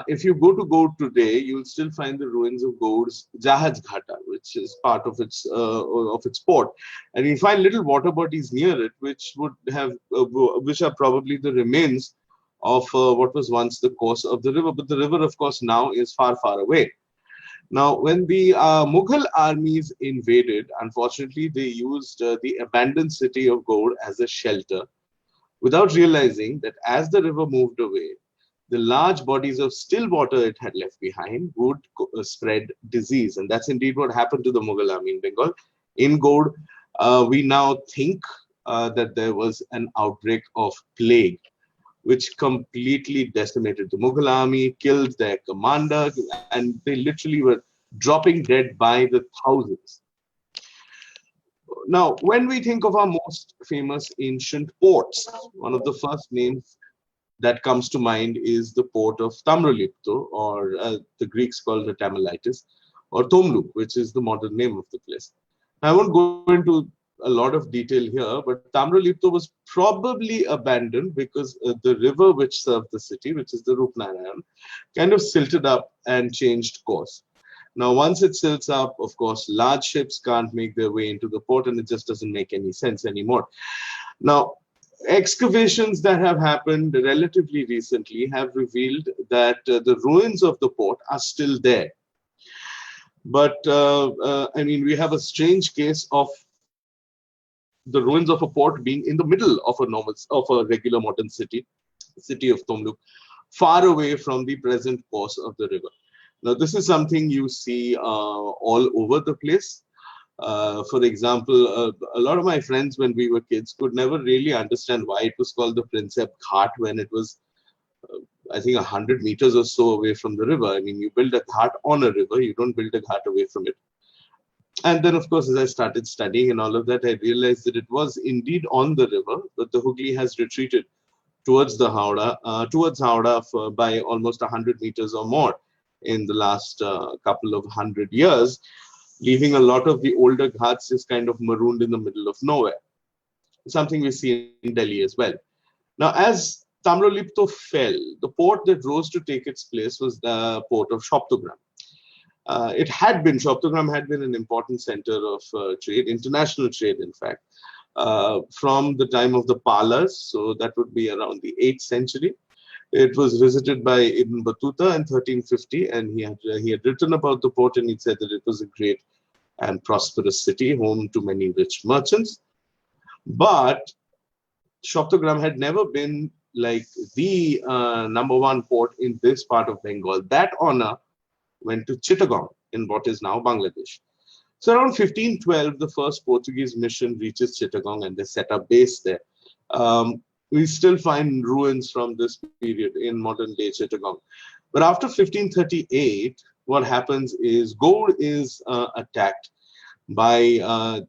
If you go to Gaur today, you'll still find the ruins of Gaur's Jahaj Ghata, which is part of its port, and you find little water bodies near it, which would have, which are probably the remains of what was once the course of the river. But the river, of course, now is far, far away. Now, when the Mughal armies invaded, unfortunately, they used the abandoned city of Gaur as a shelter, without realizing that as the river moved away, the large bodies of still water it had left behind would spread disease. And that's indeed what happened to the Mughal army in Bengal. In Gaur, we now think that there was an outbreak of plague, which completely decimated the Mughal army, killed their commander, and they literally were dropping dead by the thousands. Now, when we think of our most famous ancient ports, one of the first names that comes to mind is the port of Tamralipto, or the Greeks called it Tamalitis, or Tomlu, which is the modern name of the place. I won't go into a lot of detail here, but Tamralipto was probably abandoned because the river which served the city, which is the Rupnarayan, kind of silted up and changed course. Now, once it silts up, of course, large ships can't make their way into the port, and it just doesn't make any sense anymore. Now, excavations that have happened relatively recently have revealed that the ruins of the port are still there. But I mean, we have a strange case of the ruins of a port being in the middle of a regular modern city of Tomluk, far away from the present course of the river. Now, this is something you see all over the place. For example, a lot of my friends when we were kids could never really understand why it was called the Princep Ghat when it was, I think, 100 meters or so away from the river. I mean, you build a ghat on a river, you don't build a ghat away from it. And then, of course, as I started studying and all of that, I realized that it was indeed on the river, but the Hooghly has retreated towards the Howrah, by almost 100 meters or more in the last couple of 100 years, leaving a lot of the older ghats just kind of marooned in the middle of nowhere. Something we see in Delhi as well. Now, as Tamralipto fell, the port that rose to take its place was the port of Shroptogram. Shroptogram had been an important center of trade, international trade, in fact, from the time of the Palas. So that would be around the 8th century. It was visited by Ibn Battuta in 1350, and he had written about the port, and he said that it was a great and prosperous city, home to many rich merchants. But Shroptogram had never been like the #1 port in this part of Bengal. That honor went to Chittagong in what is now Bangladesh. So around 1512, the first Portuguese mission reaches Chittagong, and they set up base there. We still find ruins from this period in modern day Chittagong. But after 1538, what happens is Gaur is attacked by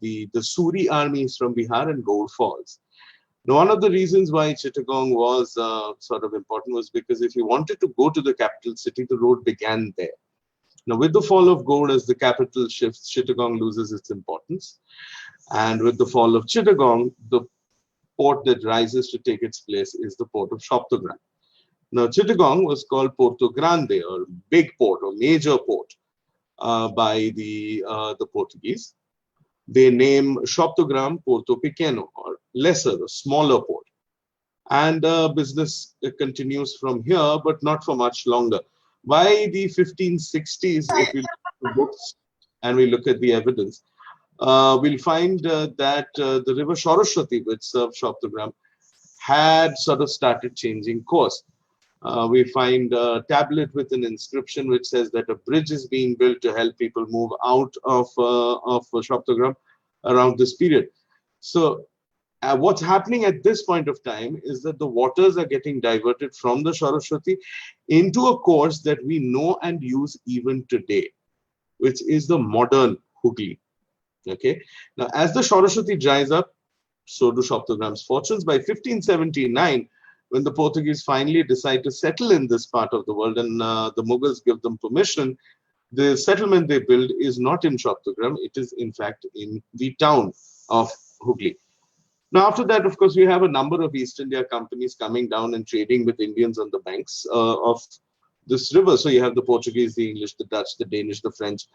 the Suri armies from Bihar, and Gaur falls. Now, one of the reasons why Chittagong was sort of important was because if you wanted to go to the capital city, the road began there. Now, with the fall of Gaur as the capital shifts, Chittagong loses its importance. And with the fall of Chittagong, the port that rises to take its place is the port of Shroptogram. Now, Chittagong was called Porto Grande, or big port, or major port, by the Portuguese. They name Shroptogram Porto Pequeno, or lesser, or smaller port. And business continues from here, but not for much longer. By the 1560s, if we look at the books and we look at the evidence, we'll find that the river Saraswati, which served Shroptogram, had sort of started changing course. We find a tablet with an inscription which says that a bridge is being built to help people move out of Shroptogram around this period. So what's happening at this point of time is that the waters are getting diverted from the Saraswati into a course that we know and use even today, which is the modern Hooghly. Okay. Now, as the Saraswati dries up, so do Shroptogram's fortunes. By 1579, when the Portuguese finally decide to settle in this part of the world and the Mughals give them permission, the settlement they build is not in Shroptogram. It is, in fact, in the town of Hooghly. Now, after that, of course, we have a number of East India companies coming down and trading with Indians on the banks of this river. So you have the Portuguese, the English, the Dutch, the Danish, the French,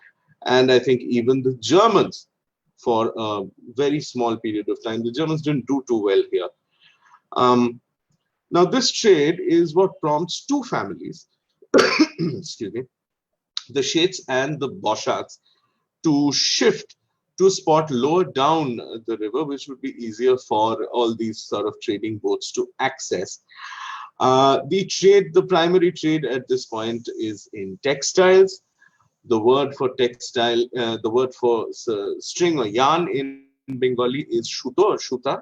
and I think even the Germans for a very small period of time. The Germans didn't do too well here. Now, this trade is what prompts two families, excuse me, the Shets and the Boshaks, to shift to a spot lower down the river, which would be easier for all these sort of trading boats to access. The primary trade at this point is in textiles. The word for textile, the word for string or yarn in Bengali is shuto or shuta.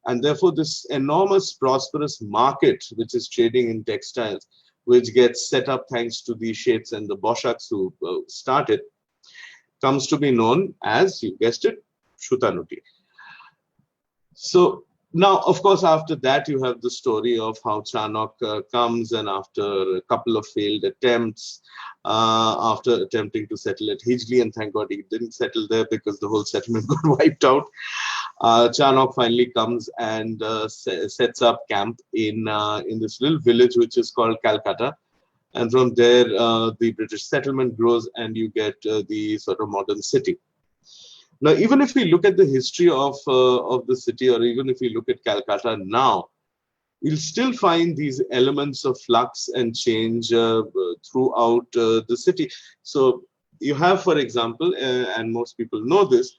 And therefore, this enormous prosperous market, which is trading in textiles, which gets set up thanks to the Shets and the Boshaks who started, comes to be known as, you guessed it, Shutanuti. So now, of course, after that, you have the story of how Chanok comes, and after a couple of failed attempts, after attempting to settle at Hijli, and thank God he didn't settle there because the whole settlement got wiped out. Chanok finally comes and sets up camp in this little village which is called Calcutta, and from there the British settlement grows, and you get the sort of modern city. Now, even if we look at the history of the city, or even if we look at Calcutta now, you'll still find these elements of flux and change throughout the city. So you have, for example, and most people know this,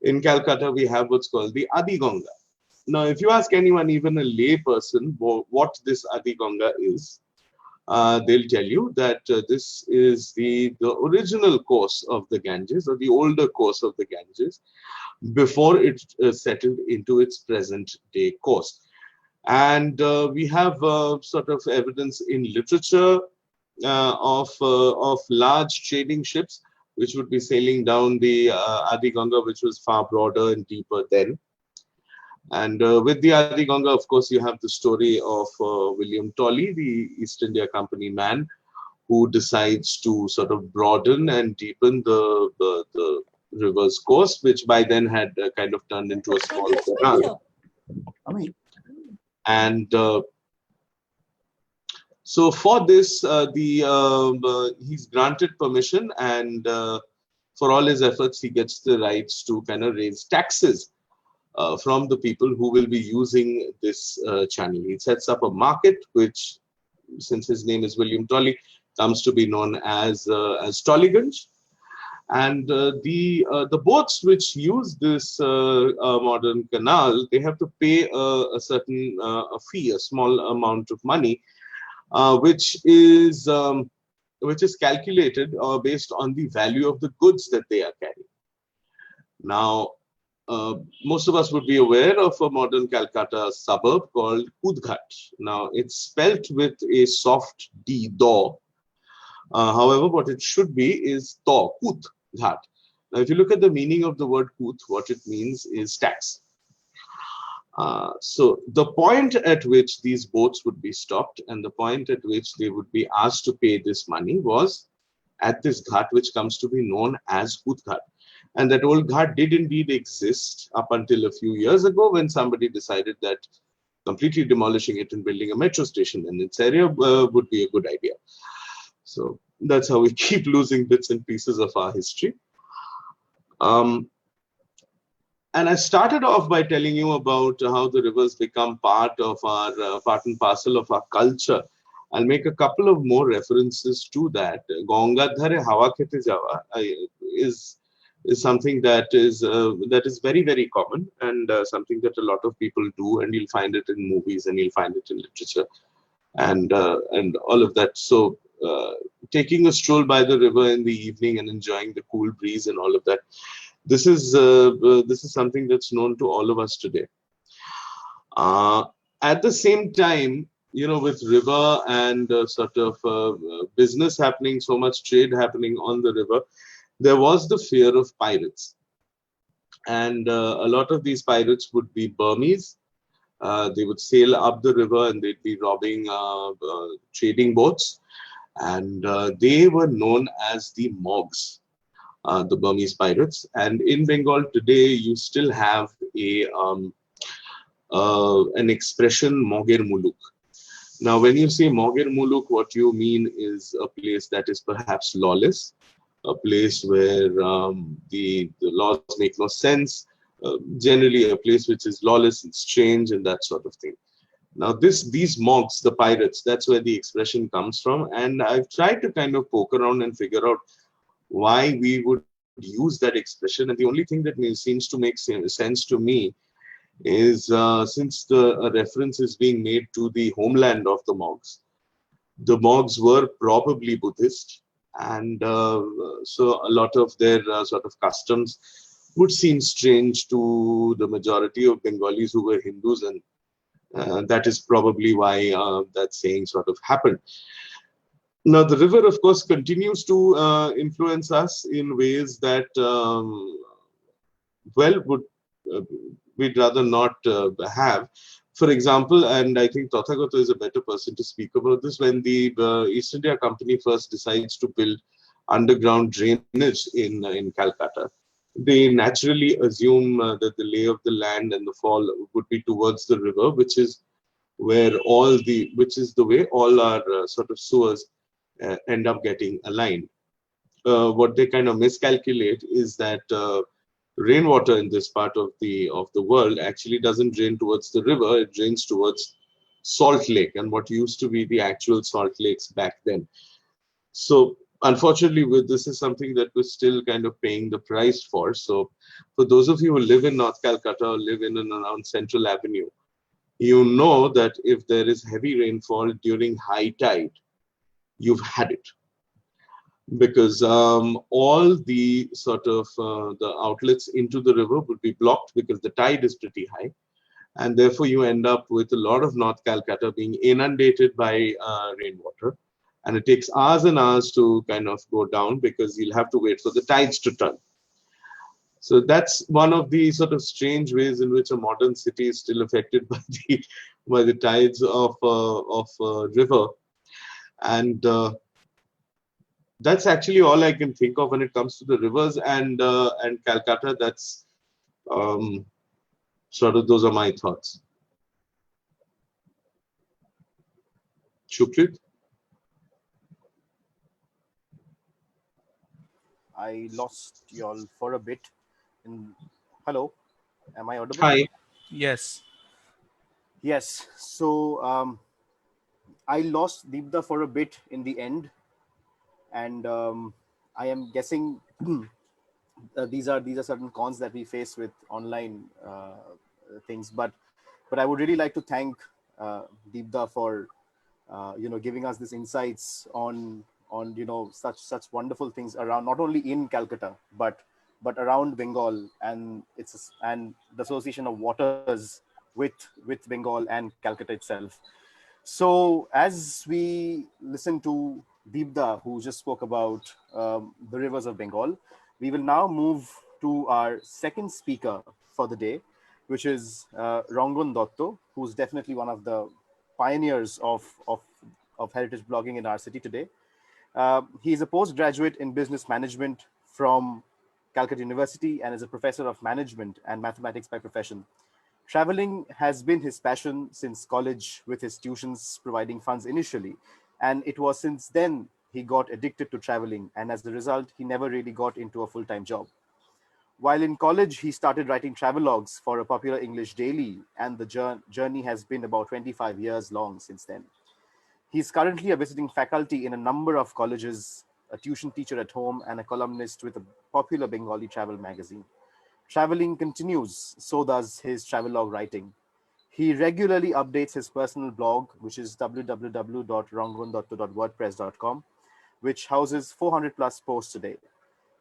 in Calcutta, we have what's called the Adi Ganga. Now, if you ask anyone, even a lay person, what this Adi Ganga is, they'll tell you that this is the original course of the Ganges, or the older course of the Ganges, before it settled into its present day course. And we have sort of evidence in literature of large trading ships which would be sailing down the Adi Ganga, which was far broader and deeper then. And with the Adi Ganga, of course, you have the story of William Tolley, the East India Company man, who decides to sort of broaden and deepen the river's course, which by then had kind of turned into a small canal. And so for this, he's granted permission, and for all his efforts, he gets the rights to kind of raise taxes from the people who will be using this channel. He sets up a market, which, since his name is William Tolley, comes to be known as Tollygunge. And the boats which use this modern canal, they have to pay a certain fee, a small amount of money, which is calculated based on the value of the goods that they are carrying. Now, most of us would be aware of a modern Calcutta suburb called Ghat. Now, it's spelt with a soft D, do. However, what it should be is to, Kut, Ghat. Now, if you look at the meaning of the word Kut, what it means is tax. So the point at which these boats would be stopped and the point at which they would be asked to pay this money was at this Ghat, which comes to be known as Ghat. And that old Ghat did indeed exist up until a few years ago, when somebody decided that completely demolishing it and building a metro station in its area would be a good idea. So that's how we keep losing bits and pieces of our history. And I started off by telling you about how the rivers become part of our, part and parcel of our culture. I'll make a couple of more references to that. Ganga dhare hawa khete jawa is something that is very, very common, and something that a lot of people do, and you'll find it in movies and you'll find it in literature and all of that. So taking a stroll by the river in the evening and enjoying the cool breeze and all of that, this is something that's known to all of us today. At the same time, with river and business happening, so much trade happening on the river, there was the fear of pirates. And a lot of these pirates would be Burmese. They would sail up the river and they'd be robbing trading boats. And they were known as the Mogs, the Burmese pirates. And in Bengal today, you still have an expression, Moger Muluk. Now, when you say Moger Muluk, what you mean is a place that is perhaps lawless, a place where the laws make no sense, generally a place which is lawless and strange and that sort of thing. Now, these Mogs, the pirates, that's where the expression comes from. And I've tried to kind of poke around and figure out why we would use that expression. And the only thing that seems to make sense to me is since the reference is being made to the homeland of the Mogs were probably Buddhist, and so a lot of their sort of customs would seem strange to the majority of Bengalis who were Hindus, and that is probably why that saying sort of happened. Now, the river, of course, continues to influence us in ways that, we'd rather not have. For example, and I think Tathagata is a better person to speak about this, when the East India Company first decides to build underground drainage in Calcutta, they naturally assume that the lay of the land and the fall would be towards the river, which is the way all our sort of sewers end up getting aligned. What they kind of miscalculate is that rainwater in this part of the world actually doesn't drain towards the river; it drains towards Salt Lake and what used to be the actual Salt Lakes back then. So unfortunately, this is something that we're still kind of paying the price for. So for those of you who live in North Calcutta or live in and around Central Avenue, you know that if there is heavy rainfall during high tide, you've had it. Because all the sort of the outlets into the river would be blocked because the tide is pretty high. And therefore, you end up with a lot of North Calcutta being inundated by rainwater. And it takes hours and hours to kind of go down because you'll have to wait for the tides to turn. So that's one of the sort of strange ways in which a modern city is still affected by the tides of river. And that's actually all I can think of when it comes to the rivers and Calcutta. That's sort of, those are my thoughts. Shukrit? I lost y'all for a bit. Hello, am I audible? Hi. Yes. Yes. So I lost Deepda for a bit in the end, and I am guessing these are certain cons that we face with online things. But I would really like to thank Deepda for giving us these insights on such wonderful things around, not only in Calcutta but around Bengal and the association of waters with Bengal and Calcutta itself. So as we listen to Deepda, who just spoke about the rivers of Bengal, we will now move to our second speaker for the day, which is Rangan Dotto, who's definitely one of the pioneers of heritage blogging in our city today. He is a postgraduate in business management from Calcutta University and is a professor of management and mathematics by profession. Traveling has been his passion since college, with his tuitions providing funds initially. And it was since then he got addicted to traveling. And as a result, he never really got into a full-time job. While in college, he started writing travelogues for a popular English daily. And the journey has been about 25 years long since then. He's currently a visiting faculty in a number of colleges, a tuition teacher at home, and a columnist with a popular Bengali travel magazine. Traveling continues, so does his travelogue writing. He regularly updates his personal blog, which is www.rangandotto.wordpress.com, which houses 400 plus posts a day.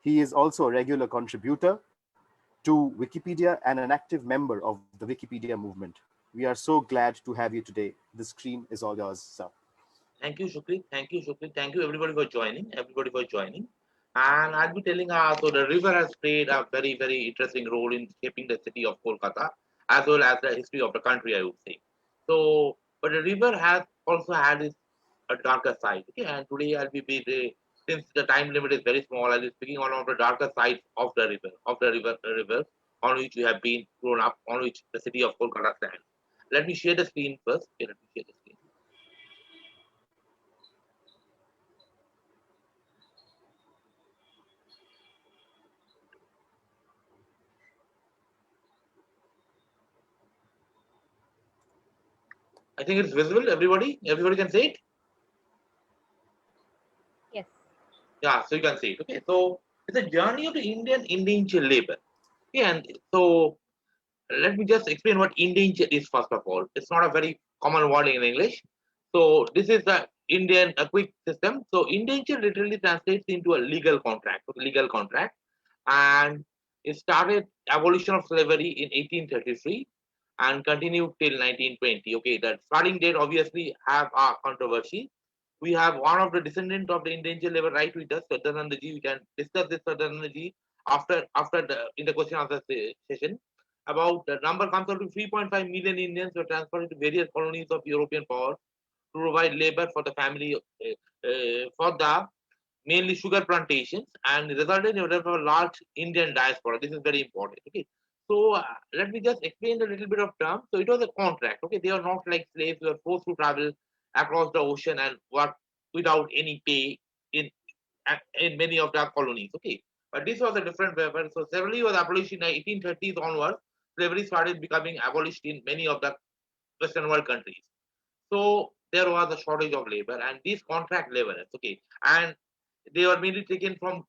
He is also a regular contributor to Wikipedia and an active member of the Wikipedia movement. We are so glad to have you today. The screen is all yours, sir. Thank you, Shukri. Thank you, Shukri. Thank you, everybody, for joining. Everybody for joining. And I'll be telling so the river has played a very, very interesting role in shaping the city of Kolkata, as well as the history of the country, I would say. So, but the river has also had its a darker side. Okay, and today I'll be since the time limit is very small, I'll be speaking on one of the darker sides of the river on which we have been grown up, on which the city of Kolkata stands. Let me share the screen first. Okay, let me share the screen. I think it's visible. Everybody can see it. Yes. Yeah, so you can see it. Okay, so it's a journey of the Indian indentured labor. Okay, and so let me just explain what indenture is first of all. It's not a very common word in English. So this is the Indian a quick system. So indenture literally translates into a legal contract. Okay, legal contract, and it started abolition of slavery in 1833 and continued till 1920. Okay, the starting date obviously have a controversy. We have one of the descendant of the indentured labor right with us, Sadanandaji. We can discuss this Sadanandaji after the in the question answer session. About the number comes out to 3.5 million Indians were transferred to various colonies of European power to provide labor for the family for the mainly sugar plantations and resulted in a large Indian diaspora. This is very important. Okay. So let me just explain a little bit of term. So it was a contract. Okay, they are not like slaves who were forced to travel across the ocean and work without any pay in many of the colonies. Okay, but this was a different paper. So slavery was abolished in 1830s onwards. Slavery started becoming abolished in many of the Western world countries. So there was a shortage of labor, and these contract laborers. Okay, and they were mainly taken from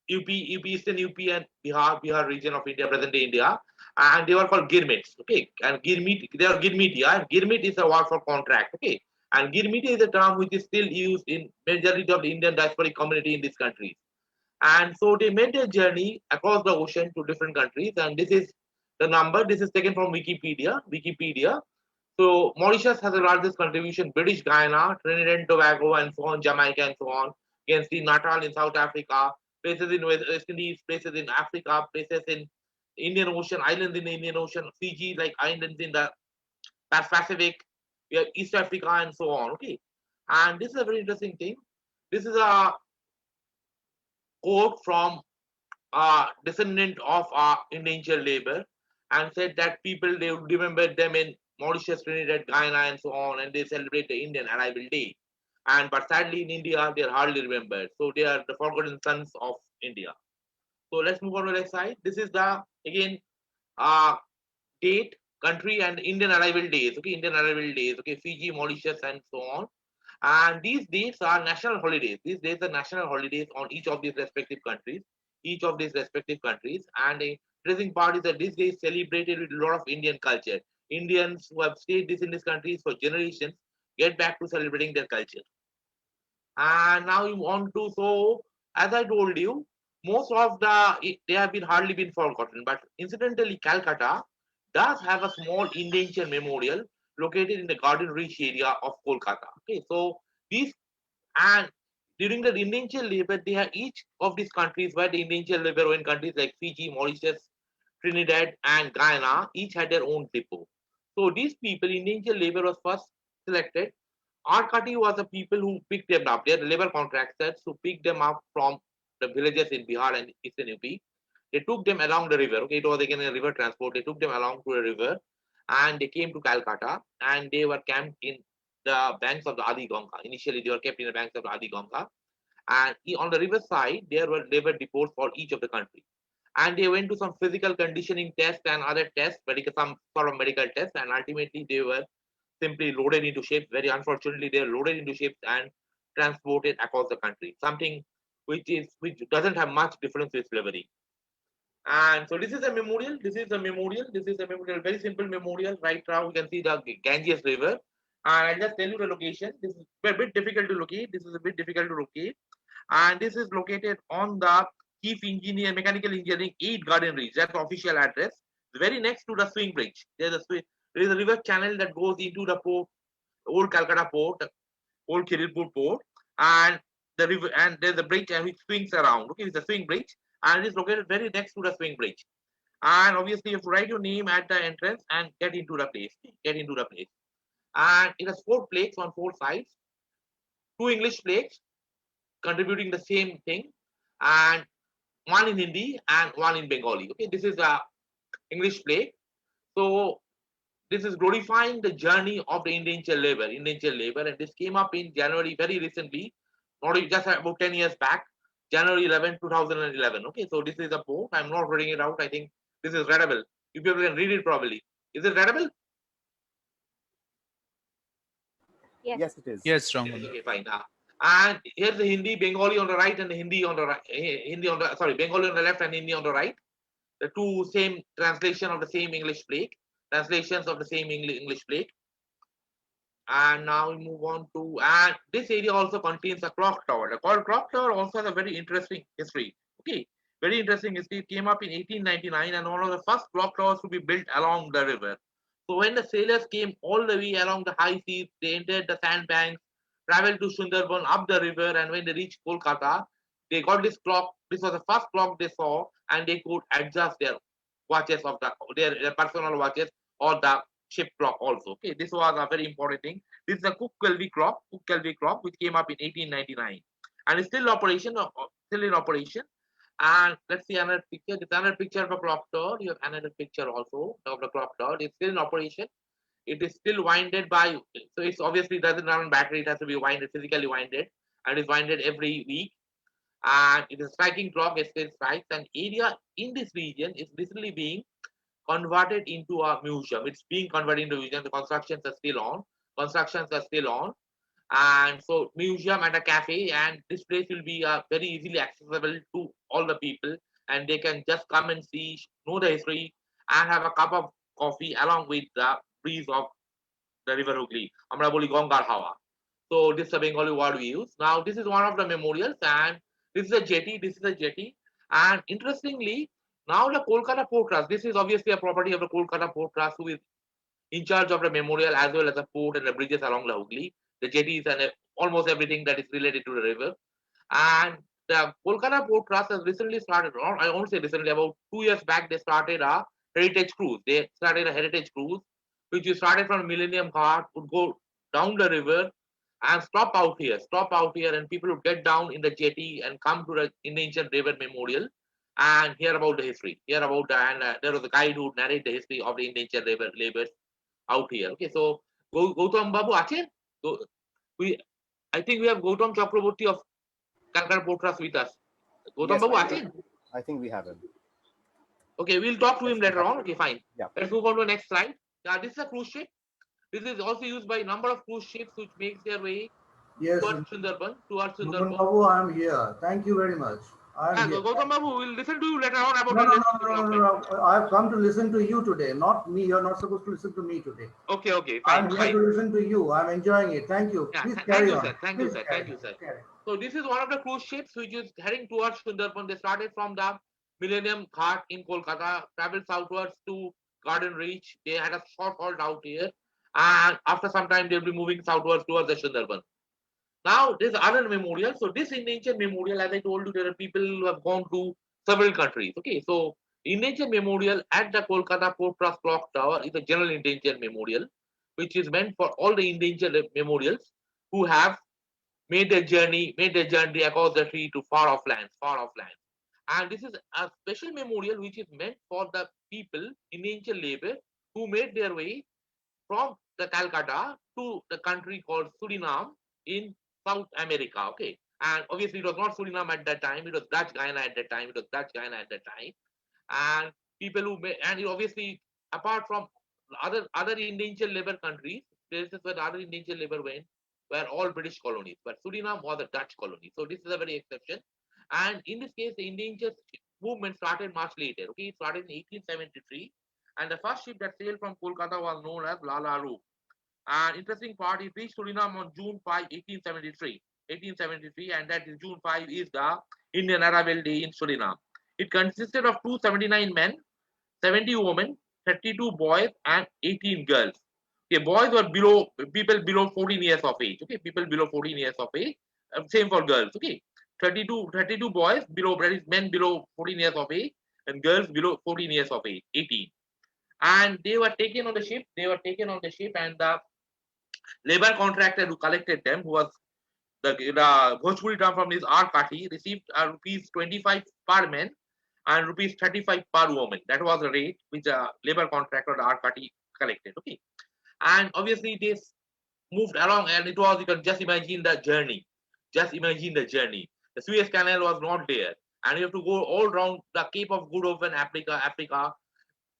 Eastern UP and Bihar region of India, present day India, and they were called girmits. Okay, and girmit, they are girmitia. And girmit is a word for contract. Okay, and girmit is a term which is still used in majority of the Indian diasporic community in these countries. And so they made their journey across the ocean to different countries, and this is the number. This is taken from Wikipedia. Wikipedia. So Mauritius has the largest contribution. British Guyana, Trinidad and Tobago, and so on, Jamaica, and so on. You can see Natal in South Africa, places in West Indies, places in Africa, places in Indian Ocean, islands in the Indian Ocean, Fiji, like islands in the Pacific. We have East Africa, and so on. Okay, and this is a very interesting thing. This is a quote from a descendant of indentured labor, and said that people they would remember them in Mauritius, Trinidad, Guyana, and so on, and they celebrate the Indian Arrival Day. And but sadly in India they are hardly remembered. So they are the forgotten sons of India. So let's move on to the next slide. This is the again uh, date, country, and Indian arrival days. Okay, Indian arrival days. Okay, Fiji, Mauritius, and so on. And these dates are national holidays. These days are national holidays on each of these respective countries. Each of these respective countries. And a interesting part is that this day is celebrated with a lot of Indian culture. Indians who have stayed in these countries for generations get back to celebrating their culture. And now you want to, so as I told you, most of they have been hardly been forgotten, but incidentally Calcutta does have a small indenture memorial located in the Garden Reach area of Kolkata. Okay, so these, and during the indenture labor, they have each of these countries where the indenture labor were in countries like Fiji, Mauritius, Trinidad, and Guyana, each had their own depot. So these people, indenture labor was first selected. Arkati was the people who picked them up. They are the labor contractors who picked them up from the villages in Bihar and Eastern UP. They took them along the river. Okay, it was again a river transport. They took them along to a river, and they came to Calcutta, and they were camped in the banks of the Adi Ganga. Initially, they were kept in the banks of the Adi Ganga, and on the river side, there were labor depots for each of the countries. And they went to some physical conditioning tests and other tests, some sort of medical tests, and ultimately they were simply loaded into ships. Very unfortunately, they are loaded into ships and transported across the country. Something which doesn't have much difference with slavery. And so this is a memorial. This is a memorial. This is a memorial. Very simple memorial. Right now, you can see the Ganges River. And I'll just tell you the location. This is a bit difficult to locate. This is a bit difficult to locate. And this is located on the Chief Engineer, Mechanical Engineering 8 Garden Reach. That's the official address. Very next to the swing bridge. There's a There is a river channel that goes into the port, old Calcutta port, old Kirilpur port, and the river, and there's a bridge and which swings around. Okay, it's a swing bridge, and it is located very next to the swing bridge. And obviously, you have to write your name at the entrance and get into the place. Get into the place. And it has 4 plaques on 4 sides, 2 English plaques contributing the same thing, and 1 in Hindi and 1 in Bengali. Okay, this is a English plaque. So this is glorifying the journey of the indentured labor, and this came up in January very recently, not just about 10 years back, January 11, 2011. Okay, so this is a book. I'm not reading it out. I think this is readable. You people can read it probably. Is it readable? Yes. Yes, it is. Yes, wrong. Okay, fine. And here's the Hindi, Bengali on the right, and the Hindi on the right. Bengali on the left and Hindi on the right. The 2 same translation of the same English plaque, translations of the same English plaque. And now we move on to, and this area also contains a clock tower. The clock tower also has a very interesting history. Okay, very interesting history. It came up in 1899, and one of the first clock towers to be built along the river. So when the sailors came all the way along the high seas, they entered the sandbanks, traveled to Sundarban up the river, and when they reached Kolkata, they got this clock. This was the first clock they saw, and they could adjust their watches of their personal watches or the ship clock also. Okay, this was a very important thing. This is a Cook-Kelvey clock, which came up in 1899, and it's still still in operation. And let's see another picture. This is another picture of a clock tower. You have another picture also of the clock tower. It's still in operation. It is still winded by, so it's obviously doesn't run on battery. It has to be winded, physically winded, and it's winded every week. And it is a striking clock. It still strikes. And area in this region is recently being converted into a museum. It's being converted into a museum. The constructions are still on. And so museum and a cafe, and this place will be very easily accessible to all the people, and they can just come and see, know the history, and have a cup of coffee along with the breeze of the river Hooghly. Amra boli Gangar Hawa. So this is a Bengali word we use. Now this is one of the memorials, and this is a jetty. And interestingly, now the Kolkata Port Trust, this is obviously a property of the Kolkata Port Trust, who is in charge of the memorial as well as the port and the bridges along the Hooghly, the jetties, and almost everything that is related to the river. And the Kolkata Port Trust has recently started, or I won't say recently, about 2 years back, they started a heritage cruise. They started a heritage cruise, which you started from Millennium Ghat, would go down the river and stop out here, and people would get down in the jetty and come to the Indentured Labor Memorial and hear about the history, there was a guide who would narrate the history of the indentured labor out here. Okay, so Gautam Babu achen? I think we have Gautam Chakraborty of Calcutta Port Trust with us. Gautam Babu achen? I think we have him. Okay, we'll talk to him later on. Okay, fine. Yeah. Let's move on to the next slide. This is a cruise ship. This is also used by a number of cruise ships which makes their way towards Sundarban. Gautam Babu, I am here. Thank you very much. Gautam Babu, we'll listen to you later on about No. I have come to listen to you today, not me. You're not supposed to listen to me today. Okay, fine. I'm here to listen to you. I'm enjoying it. Thank you. Please carry on. Thank you, sir. So this is one of the cruise ships which is heading towards Sundarban. They started from the Millennium Ghat in Kolkata, traveled southwards to Garden Reach. They had a short halt out here, and after some time they'll be moving southwards towards the Sundarban. Now, there's other memorial. So this indentured memorial, as I told you, there are people who have gone to several countries. Okay, so indentured memorial at the Kolkata Port Trust Clock Tower is a general indentured memorial, which is meant for all the indentured memorials who have made their journey across the sea to far off lands. And this is a special memorial which is meant for the people, indentured labor, who made their way from the Calcutta to the country called Surinam in South America. Okay, and obviously it was not Suriname at that time, it was Dutch Guyana at that time, and people who made, and obviously apart from other indentured labor countries, places where the other indentured labor went were all British colonies, but Suriname was a Dutch colony. So this is a very exception. And in this case, the indentured movement started much later. Okay, it started in 1873, and the first ship that sailed from Kolkata was known as Lala Rook. And interesting part, it reached Suriname on June 5, 1873, and that is June 5 is the Indian Arrival Day in Suriname. It consisted of 279 men, 70 women, 32 boys and 18 girls. Okay, boys were people below 14 years of age. Okay, people below 14 years of age. Same for girls. Okay, 32 boys below, that is men below 14 years of age, and girls below 14 years of age, 18. And they were taken on the ship. They were taken on the ship, and the labor contractor who collected them, who was the Bhojpuri term from his Arkati, received rupees 25 per man and rupees 35 per woman. That was the rate which the labor contractor, the Arkati, collected. Okay, and obviously this moved along, and it was, you can just imagine the journey. Just imagine the journey. The Suez Canal was not there, and you have to go all around the Cape of Good Hope in Africa,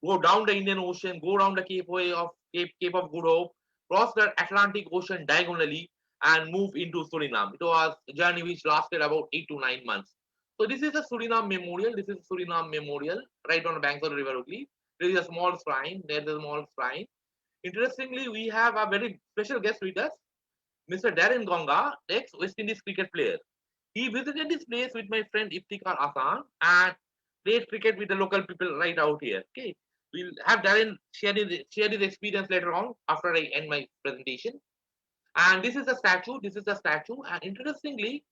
go down the Indian Ocean, go down the Cape of Good Hope, cross the Atlantic Ocean diagonally, and move into Suriname. It was a journey which lasted about 8 to 9 months. So this is the Suriname Memorial. This is Suriname Memorial, right on the banks of the River Ugly. There is a small shrine. There's a small shrine. Interestingly, we have a very special guest with us, Mr. Darren Gonga, ex-West Indies cricket player. He visited this place with my friend Iftikhar Asan and played cricket with the local people right out here. Okay, we'll have Darren share his experience later on after I end my presentation. And this is a statue. This is a statue. And interestingly,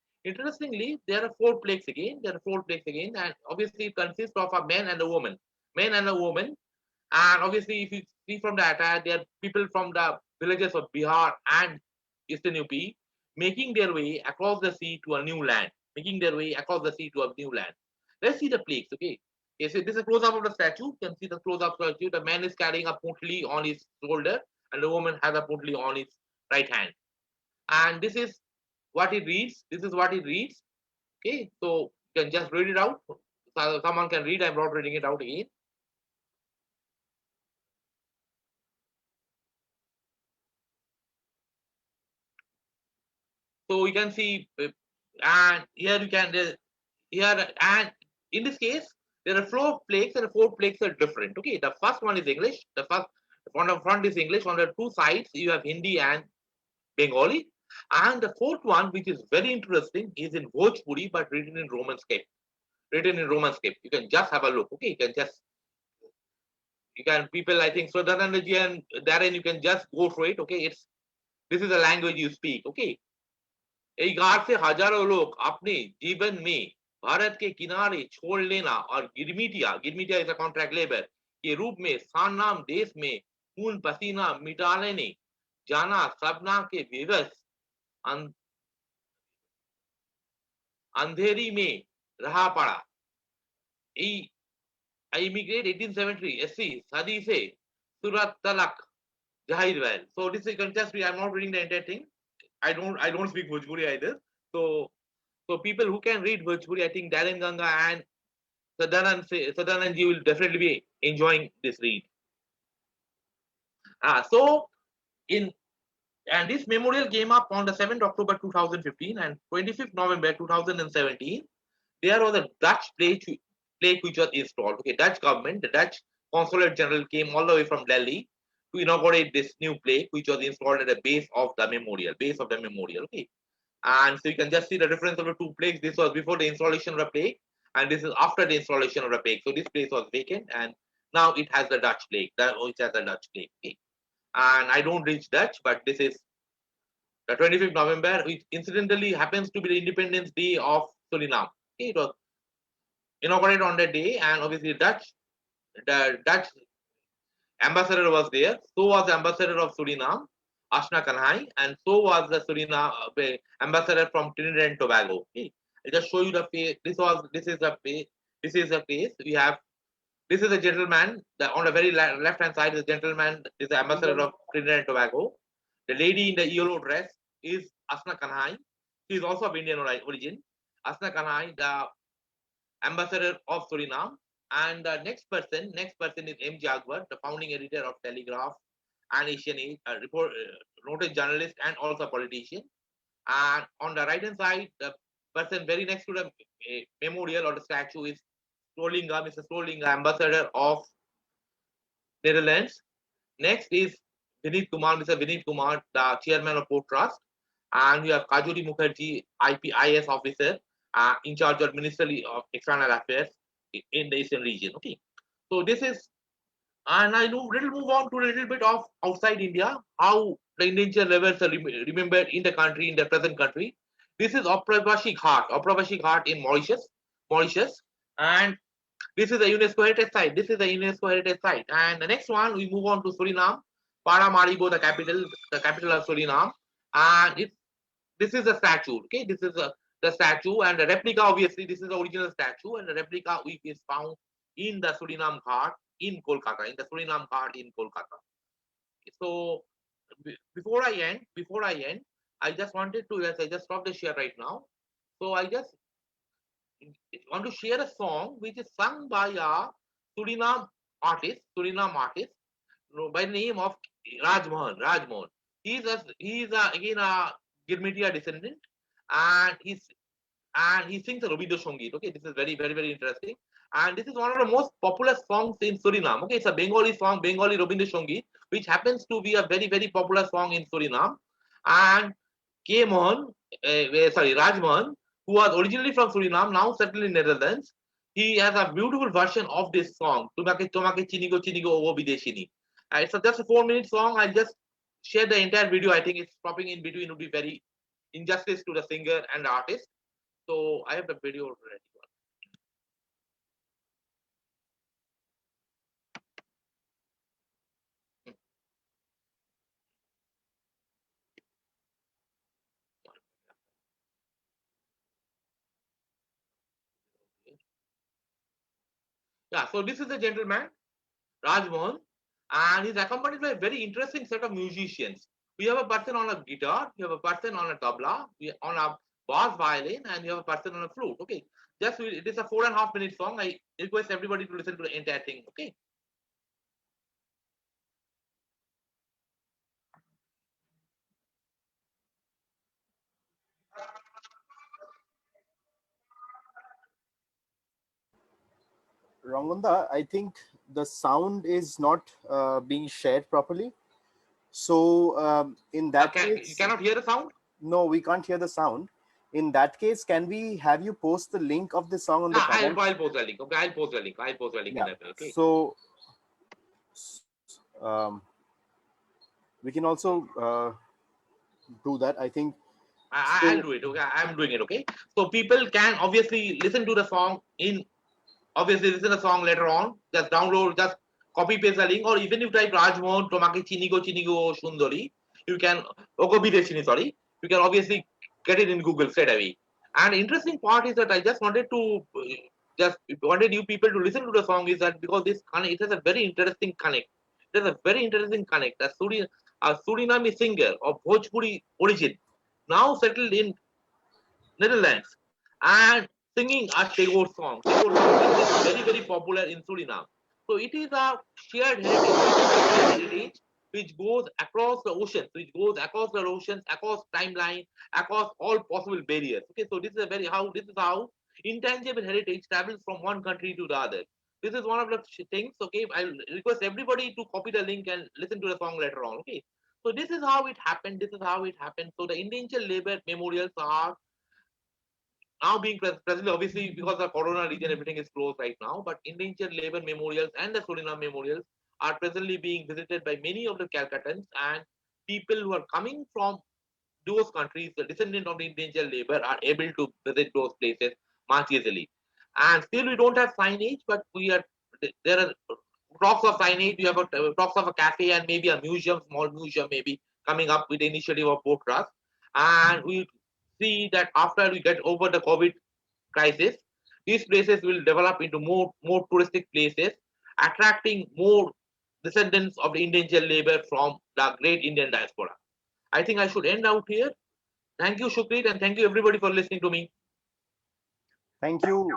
there are 4 plaques again. There are 4 plaques again, and obviously it consists of a man and a woman. Man and a woman. And obviously, if you see from the attire, there are people from the villages of Bihar and Eastern UP making their way across the sea to a new land. Making their way across the sea to a new land. Let's see the plaques, okay? Okay, so this is a close-up of the statue. You can see the close-up statue. The man is carrying a putli on his shoulder, and the woman has a putli on his right hand. And this is what it reads. This is what it reads. Okay, so you can just read it out. So someone can read. I'm not reading it out again. So you can see, and here you can here, and in this case there are 4 plaques, and the 4 plaques are different. Okay, the first one is English. The first on the front is English. On the 2 sides you have Hindi and Bengali, and the 4th one, which is very interesting, is in Bhojpuri but written in Roman script. Written in Roman script. You can just have a look. Okay, people, I think Swadanandaji and Darren, you can just go through it. Okay, this is the language you speak. Okay. এই घाट से हजारों लोग अपने जीवन में भारत के किनारे छोड़ लेना और गिरमिटिया इज अ कॉन्ट्रैक्ट लेबर के रूप में सानाम देश में खून पसीना मिटा लेने जाना सपना के विवश अंधेरी में रहा पड़ा. I immigrate 1873 SC सदी से सूरत तलक जाहिर well. So this is just, I'm not reading the entire thing. I don't speak Bhojpuri either. So people who can read Bhojpuri, I think Darren Ganga and Sadananji will definitely be enjoying this read. And this memorial came up on the 7th October 2015 and 25th November 2017. There was a Dutch plaque which was installed. Okay, Dutch government, the Dutch Consulate General came all the way from Delhi to inaugurate this new plaque, which was installed at the base of the memorial. Okay, and so you can just see the difference of the 2 plaques. This was before the installation of the plaque, and this is after the installation of the plaque. So this place was vacant, and now it has the Dutch plaque. Okay. And I don't read Dutch, but this is the 25th November, which incidentally happens to be the Independence Day of Suriname. Okay, it was inaugurated on that day, and obviously the Dutch ambassador was there. So was the ambassador of Suriname, Ashna Kanhai, and so was the Suriname ambassador from Trinidad and Tobago. Okay. I just show you the face. This is the face. We have. This is a gentleman. On the very left hand side is a gentleman. Is the ambassador of Trinidad and Tobago. The lady in the yellow dress is Ashna Kanhai. She is also of Indian origin. Ashna Kanhai, the ambassador of Suriname. And the next person is M. Jagwar, the founding editor of Telegraph and Asian Age, noted journalist and also politician. And on the right hand side, the person very next to the memorial or the statue is Mr. Stolinga, ambassador of Netherlands. Next is Mr. Vinit Kumar, the chairman of Port Trust. And we have Kajuri Mukherjee, IPIS officer, in charge of Ministry of External Affairs in the Eastern region. Okay, so this is And I know little move on to a little bit of outside India, how the endangered levels are remembered in the country, in the present country. This is Opravashi Ghat in Mauritius, and this is a UNESCO heritage site. This is a UNESCO heritage site. And the next one, we move on to Suriname, Paramaribo, the capital of Suriname, and this is a statue. Okay, this is the statue, and the replica. Obviously, this is the original statue, and the replica is found in the Suriname Ghat in Kolkata, in the Suriname Ghat in Kolkata. So before I end, I just wanted to, yes, I just stop the share right now. So I just want to share a song which is sung by a Suriname Suriname artist by the name of Rajmohan. He's again a Girmitia descendant, and he sings a Robindranath Songit. Okay, this is very, very, very interesting. And this is one of the most popular songs in Suriname. Okay, it's a Bengali song, Bengali Robindranath Songit, which happens to be a very, very popular song in Suriname. And Rajmohan, who was originally from Suriname, now settled in Netherlands, he has a beautiful version of this song, Tomake Chinigo Chinigo Ogo Bideshini. It's just a 4-minute song. I'll just share the entire video. I think it's stopping in between would be very injustice to the singer and the artist. So I have the video ready. Yeah, so this is the gentleman, Rajmohan, and he's accompanied by a very interesting set of musicians. We have a person on a guitar, we have a person on a tabla, on a bass violin, and we have a person on a flute. Okay, it is a 4.5-minute song. I request everybody to listen to the entire thing. Okay. Rangunda, I think the sound is not being shared properly. So in that case, you cannot hear the sound? No, we can't hear the sound. In that case, can we have you post the link of the song on the comment? I'll post the link. Okay, I'll post the link. Yeah. Okay. So we can also do that. I think I'll do it. Okay, I'm doing it. Okay, so people can obviously listen to the song listen to the song later on. Just download, just copy paste the link, or even if you type Rajmohan Tomake Chinigo Sundari, you can sorry, you can obviously get it in Google straight away. And interesting part is that I just wanted you people to listen to the song is that because it has a very interesting connect. There's a very interesting connect. A Suriname singer of Bhojpuri origin, now settled in Netherlands, and singing a Tagore song. Tagore song is very, very popular in Suriname. So it is a shared heritage which goes across the oceans, across timeline, across all possible barriers. Okay, so this is how intangible heritage travels from one country to the other. This is one of the things. Okay, I request everybody to copy the link and listen to the song later on. Okay, so this is how it happened. So the indentured labor memorials are now being presently, obviously, because of corona region, everything is closed right now. But indentured labor memorials and the Suriname memorials are presently being visited by many of the Calcuttans, and people who are coming from those countries, the descendant of the indentured labor, are able to visit those places much easily. And still, we don't have signage, but there are talks of signage. We have talks of a cafe and maybe a museum, small museum, maybe coming up with the initiative of Port Trust. And we see that after we get over the COVID crisis, these places will develop into more touristic places, attracting more descendants of the indentured labor from the great Indian diaspora. I think I should end out here. Thank you, Shukrit, and thank you everybody for listening to me. Thank you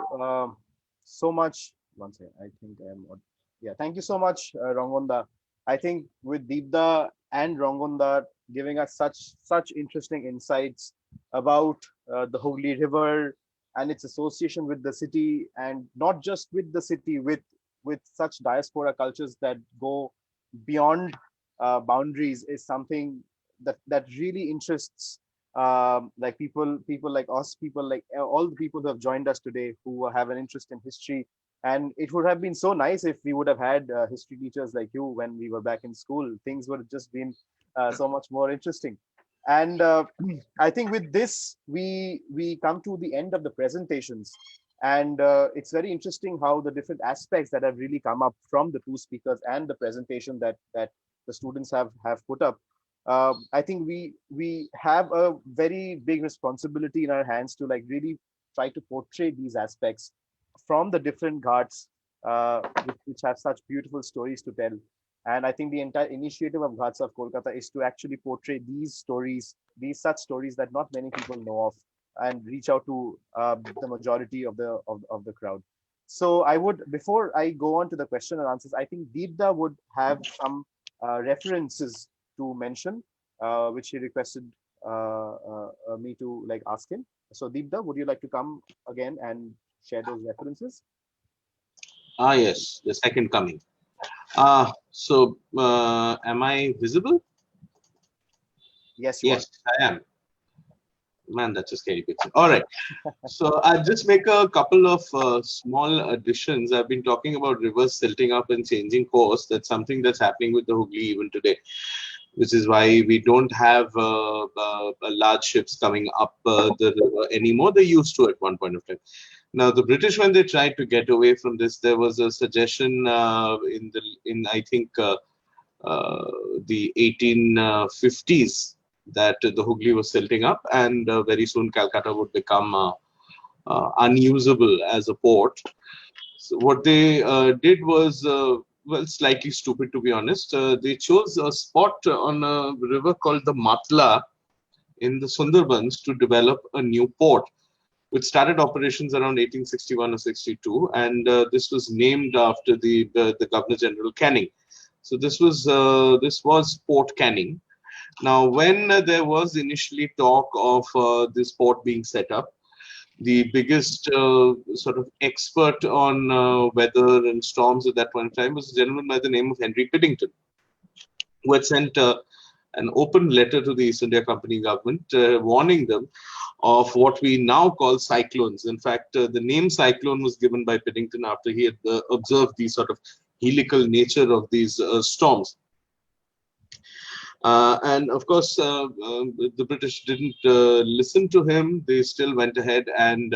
so much. One second, I think I am. Yeah, thank you so much, Rangonda. I think with Deepda and Rangonda giving us such interesting insights about the Hooghly River and its association with the city, and not just with the city, with such diaspora cultures that go beyond boundaries, is something that really interests like people like us, people like all the people who have joined us today, who have an interest in history And it would have been so nice if we would have had history teachers like you when we were back in school. Things would have just been so much more interesting. And I think with this, we come to the end of the presentations. And it's very interesting how the different aspects that have really come up from the two speakers and the presentation that the students have put up. I think we have a very big responsibility in our hands to like really try to portray these aspects from the different ghats, which have such beautiful stories to tell. And I think the entire initiative of Ghats of Kolkata is to actually portray these stories, these such stories that not many people know of, and reach out to the majority of the crowd. So I would, before I go on to the question and answers, I think Deepda would have some references to mention, which he requested me to like ask him. So Deepda, would you like to come again and share those references? Ah, yes, the second coming. Am I visible? Yes, yes, I am. Man, that's a scary picture. All right. So I'll just make a couple of small additions. I've been talking about rivers silting up and changing course. That's something that's happening with the Hooghly even today, which is why we don't have large ships coming up the river anymore. They used to at one point of time. Now, the British, when they tried to get away from this, there was a suggestion in I think the 1850s that the Hooghly was silting up, and very soon Calcutta would become unusable as a port. So what they did was, well, slightly stupid to be honest. They chose a spot on a river called the Matla in the Sundarbans to develop a new port, which started operations around 1861 or 62, and this was named after the Governor General Canning. So this was Port Canning. Now, when there was initially talk of this port being set up, the biggest sort of expert on weather and storms at that point in time was a gentleman by the name of Henry Piddington, who had sent an open letter to the East India Company government warning them of what we now call cyclones. In fact, the name cyclone was given by Piddington after he had observed the sort of helical nature of these storms. And of course, the British didn't listen to him. They still went ahead and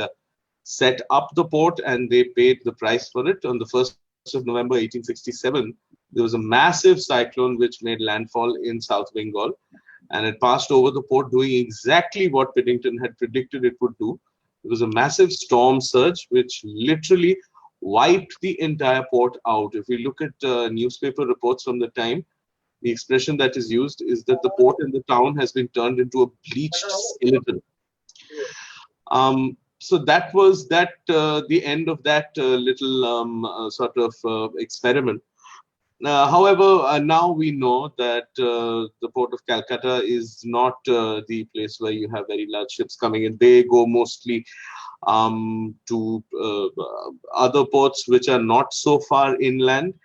set up the port, and they paid the price for it. On the 1st of November 1867, there was a massive cyclone which made landfall in South Bengal, and it passed over the port doing exactly what Piddington had predicted it would do. It was a massive storm surge which literally wiped the entire port out. If we look at newspaper reports from the time, the expression that is used is that the port in the town has been turned into a bleached skeleton. So that was the end of that little sort of experiment. However, now we know that the port of Calcutta is not the place where you have very large ships coming in. They go mostly to other ports which are not so far inland.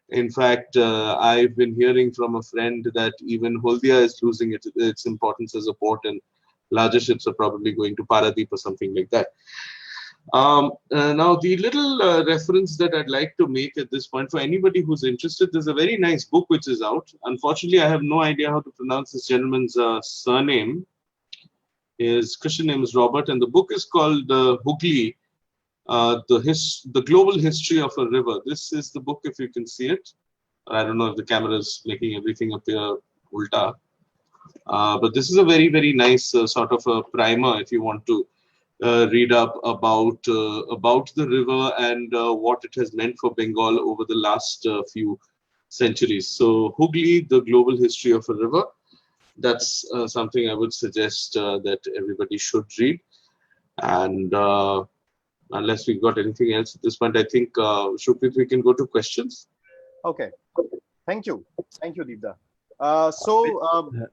In fact, I've been hearing from a friend that even Haldia is losing its importance as a port, and larger ships are probably going to Paradeep or something like that. Now, the little reference that I'd like to make at this point for anybody who's interested, there's a very nice book which is out. Unfortunately, I have no idea how to pronounce this gentleman's surname. His Christian name is Robert, and the book is called Hooghly, the Global History of a River. This is the book, if you can see it. I don't know if the camera is making everything appear ulta. But this is a very, very nice sort of a primer if you want to read up about the river and what it has meant for Bengal over the last few centuries. So Hooghly, the Global History of a River. That's something I would suggest that everybody should read. And unless we've got anything else at this point, I think, Shukrit, we can go to questions. Okay. Thank you. Thank you, Deepda.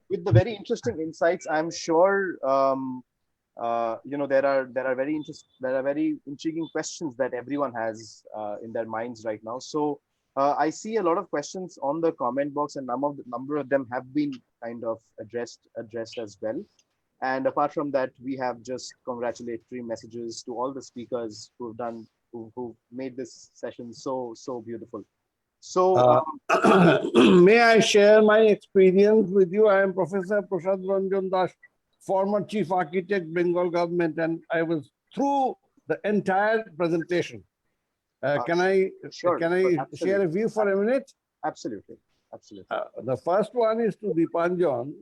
With the very interesting insights, I'm sure there are very intriguing questions that everyone has in their minds right now. So I see a lot of questions on the comment box, and number of them have been kind of addressed as well. And apart from that, we have just congratulatory messages to all the speakers who have done who made this session so beautiful. So, may I share my experience with you? I am Professor Prasad Ranjan Das, former Chief Architect, Bengal government, and I was through the entire presentation. Can I share a view for a minute? Absolutely. The first one is to Dipanjung.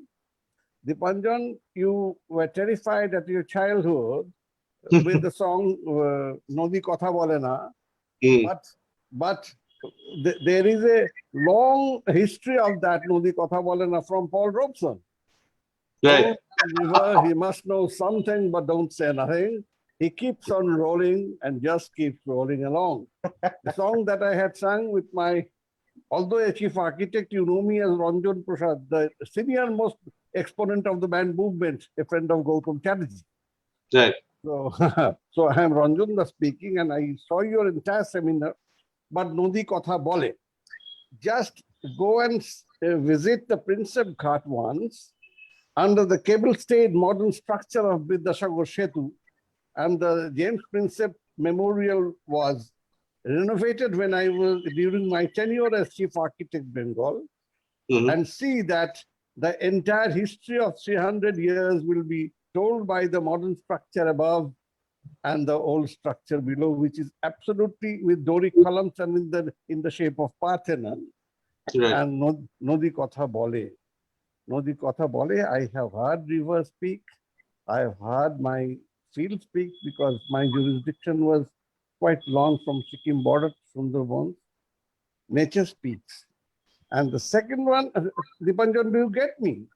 Dipanjung, you were terrified at your childhood with the song Nodi Kotha Bole Na, but there is a long history of that Nodi Kotha Bole Na from Paul Robeson. Right. River, he must know something, but don't say nothing. He keeps on rolling and just keeps rolling along. The song that I had sung with my, although a chief architect, you know me as Ranjan Prasad, the senior most exponent of the band movement, a friend of Gautam Chatterjee. Right. So, so I am Ranjan speaking, and I saw your entire seminar, but Nodi Kotha Bole. Just go and visit the Prinsep Ghat once, under the cable-stayed modern structure of Vidyasagar Setu, and the James Prinsep Memorial was renovated when I was during my tenure as Chief Architect Bengal, and see that the entire history of 300 years will be told by the modern structure above and the old structure below, which is absolutely with Doric columns and in the shape of Parthenon. Right. And Nodi Kotha Bole. Nodi Kotha Bole, I have heard river speak. I have heard my field speak because my jurisdiction was quite long from Sikkim border to Sundarbans. Nature speaks. And the second one, Dipanjung, do you get me?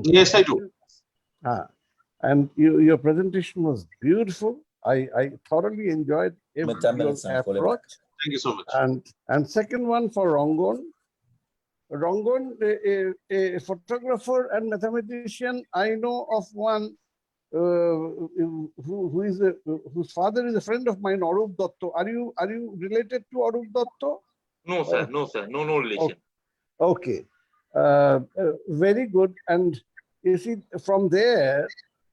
Yes, I do. And your presentation was beautiful. I thoroughly enjoyed your approach. Thank you so much. And second one for Rangon. Rangon, a photographer and mathematician. I know of one whose father is a friend of mine, Arup Dotto. Are you related to Arup Dotto? No, sir. No, sir. No relation. Okay. Very good. And you see, from there,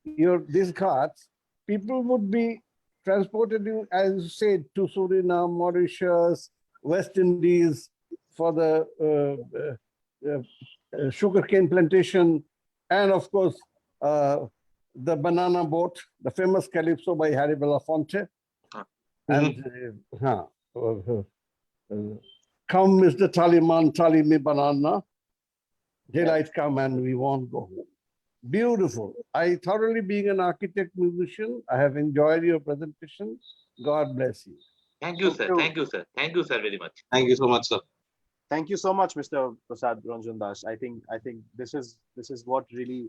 these ghats, people would be transported, as you said, to Surinam, Mauritius, West Indies for the sugarcane plantation, and of course, the banana boat, the famous Calypso by Harry Belafonte. And come, Mr. Tallyman, tally me banana. Daylight come and we won't go home. Beautiful. I thoroughly, being an architect musician, I have enjoyed your presentation. God bless you. Thank you, sir. Thank you, sir. Thank you, sir, very much. Thank you so much, sir. Thank you so much, Mr. Prasad Ranjan Das. I think this is what really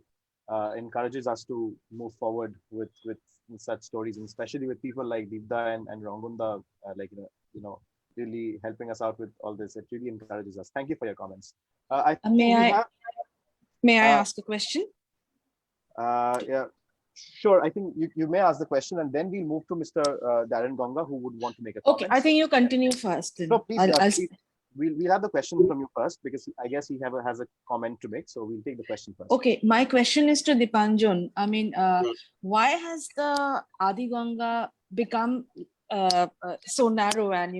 encourages us to move forward with such stories, and especially with people like Deepda and Rangunda, really helping us out with all this. It really encourages us. Thank you for your comments. May I ask a question? Yeah, sure. I think you may ask the question, and then we'll move to Mr. Darren Gonga, who would want to make a comment. Okay, I think you continue first. So please, we'll have the question from you first, because I guess he has a comment to make. So we'll take the question first. Okay, my question is to Dipanjung. I mean, why has the Adi Ganga become so narrow, and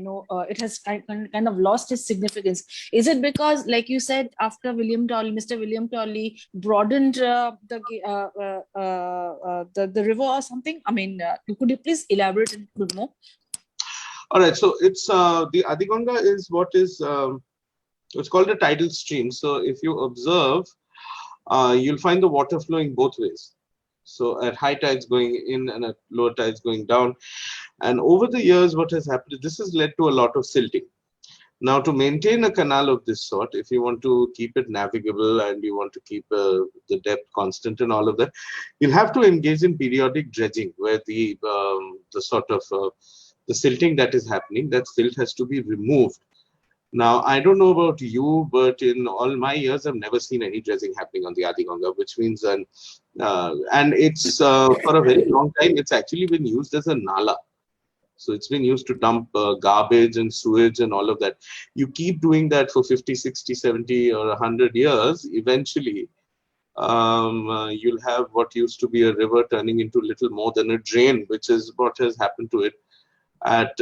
it has kind of lost its significance? Is it because, like you said, after Mr. William Tolley broadened the river or something? I mean, could you please elaborate a bit more? All right, so it's the Adi Ganga is what is it's called a tidal stream. So if you observe, you'll find the water flowing both ways. So at high tides going in and at lower tides going down. And over the years, what has happened is this has led to a lot of silting. Now, to maintain a canal of this sort, if you want to keep it navigable and you want to keep the depth constant and all of that, you'll have to engage in periodic dredging, where the sort of the silting that is happening, that silt has to be removed. Now, I don't know about you, but in all my years, I've never seen any dredging happening on the Adi Ganga, which means, and it's for a very long time, it's actually been used as a nala. So it's been used to dump garbage and sewage and all of that. You keep doing that for 50, 60, 70 or 100 years, eventually you'll have what used to be a river turning into little more than a drain, which is what has happened to it. at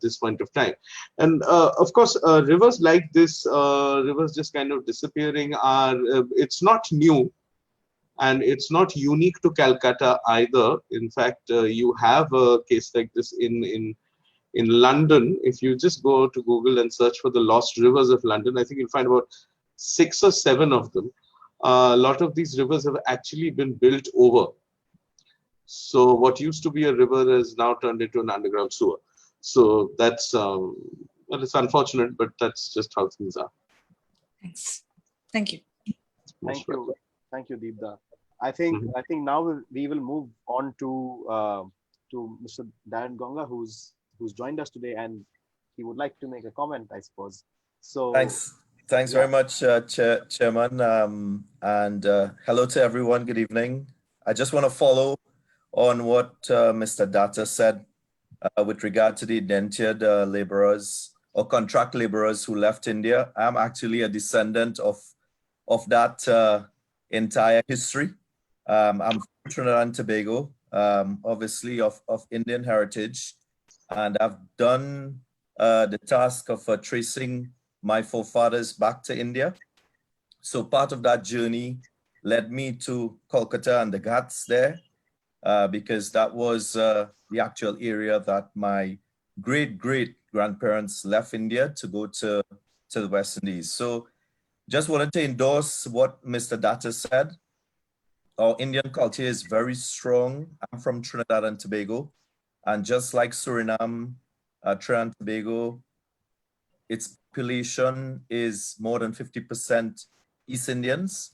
this point of time. And of course, rivers like this, rivers just kind of disappearing are, it's not new. And it's not unique to Calcutta either. In fact, you have a case like this in London. If you just go to Google and search for the lost rivers of London, I think you'll find about 6 or 7 of them. A lot of these rivers have actually been built over. So what used to be a river has now turned into an underground sewer. So that's, well, it's unfortunate, but that's just how things are. Thanks. Thank you. Thank you, Deepda. I think now we will move on to Mr. Darren Gonga, who's joined us today, and he would like to make a comment, I suppose. So Thanks very much, Chairman, and hello to everyone. Good evening. I just want to follow on what Mr. Datta said with regard to the indentured laborers or contract laborers who left India. I'm actually a descendant of that entire history. I'm from Trinidad and Tobago, obviously of Indian heritage, and I've done the task of tracing my forefathers back to India. So part of that journey led me to Kolkata and the Ghats there, because that was the actual area that my great-great-grandparents left India to go to the West Indies. So just wanted to endorse what Mr. Datta said. Our Indian culture is very strong. I'm from Trinidad and Tobago, and just like Suriname, Trinidad and Tobago, its population is more than 50% East Indians.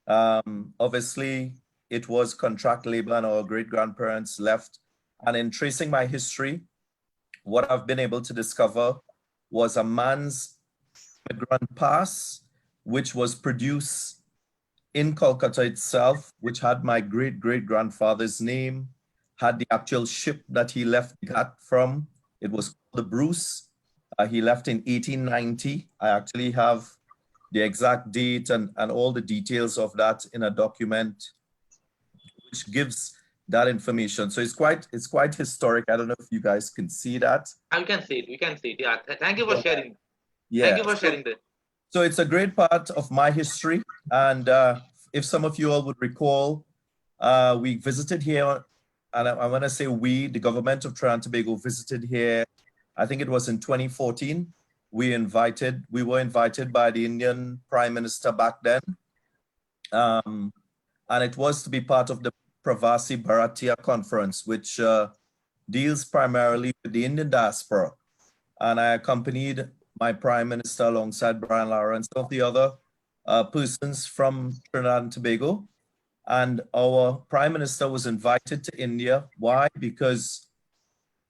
Obviously, it was contract labor and our great-grandparents left. And in tracing my history, what I've been able to discover was a man's immigrant pass, which was produced in Kolkata itself, which had my great-great-grandfather's name, had the actual ship that he left Ghat from. It was called the Bruce. He left in 1890. I actually have the exact date and all the details of that in a document which gives that information. So it's quite historic. I don't know if you guys can see that. We can see it. We can see it. Yeah. Thank you for sharing. Yeah. Thank you for sharing this. So it's a great part of my history. And if some of you all would recall, we visited here, and I want to say we, the government of Trinidad and Tobago, visited here. I think it was in 2014. We were invited by the Indian Prime Minister back then. And it was to be part of the Pravasi Bharatiya conference, which deals primarily with the Indian diaspora. And I accompanied my Prime Minister alongside Brian Lara and some of the other persons from Trinidad and Tobago. And our Prime Minister was invited to India. Why? Because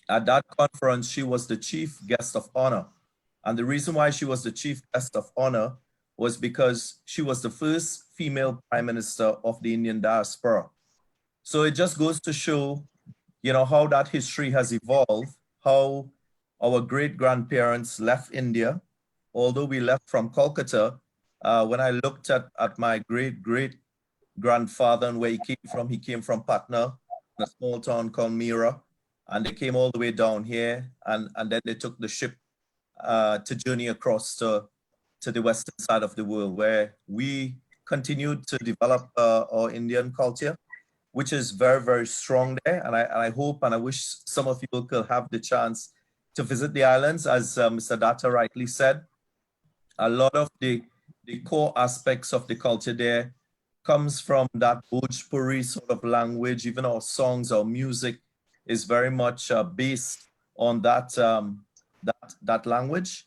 at that conference, she was the chief guest of honor. And the reason why she was the chief guest of honor was because she was the first female Prime Minister of the Indian diaspora. So it just goes to show, how that history has evolved, how our great-grandparents left India. Although we left from Kolkata, when I looked at my great-great-grandfather and where he came from Patna, a small town called Mira, and they came all the way down here, and then they took the ship to journey across to the western side of the world, where we continued to develop our Indian culture, which is very, very strong there. And I hope and I wish some of you could have the chance to visit the islands. As Mr. Datta rightly said, a lot of the core aspects of the culture there comes from that Bhojpuri sort of language. Even our songs, our music is very much based on that, that language.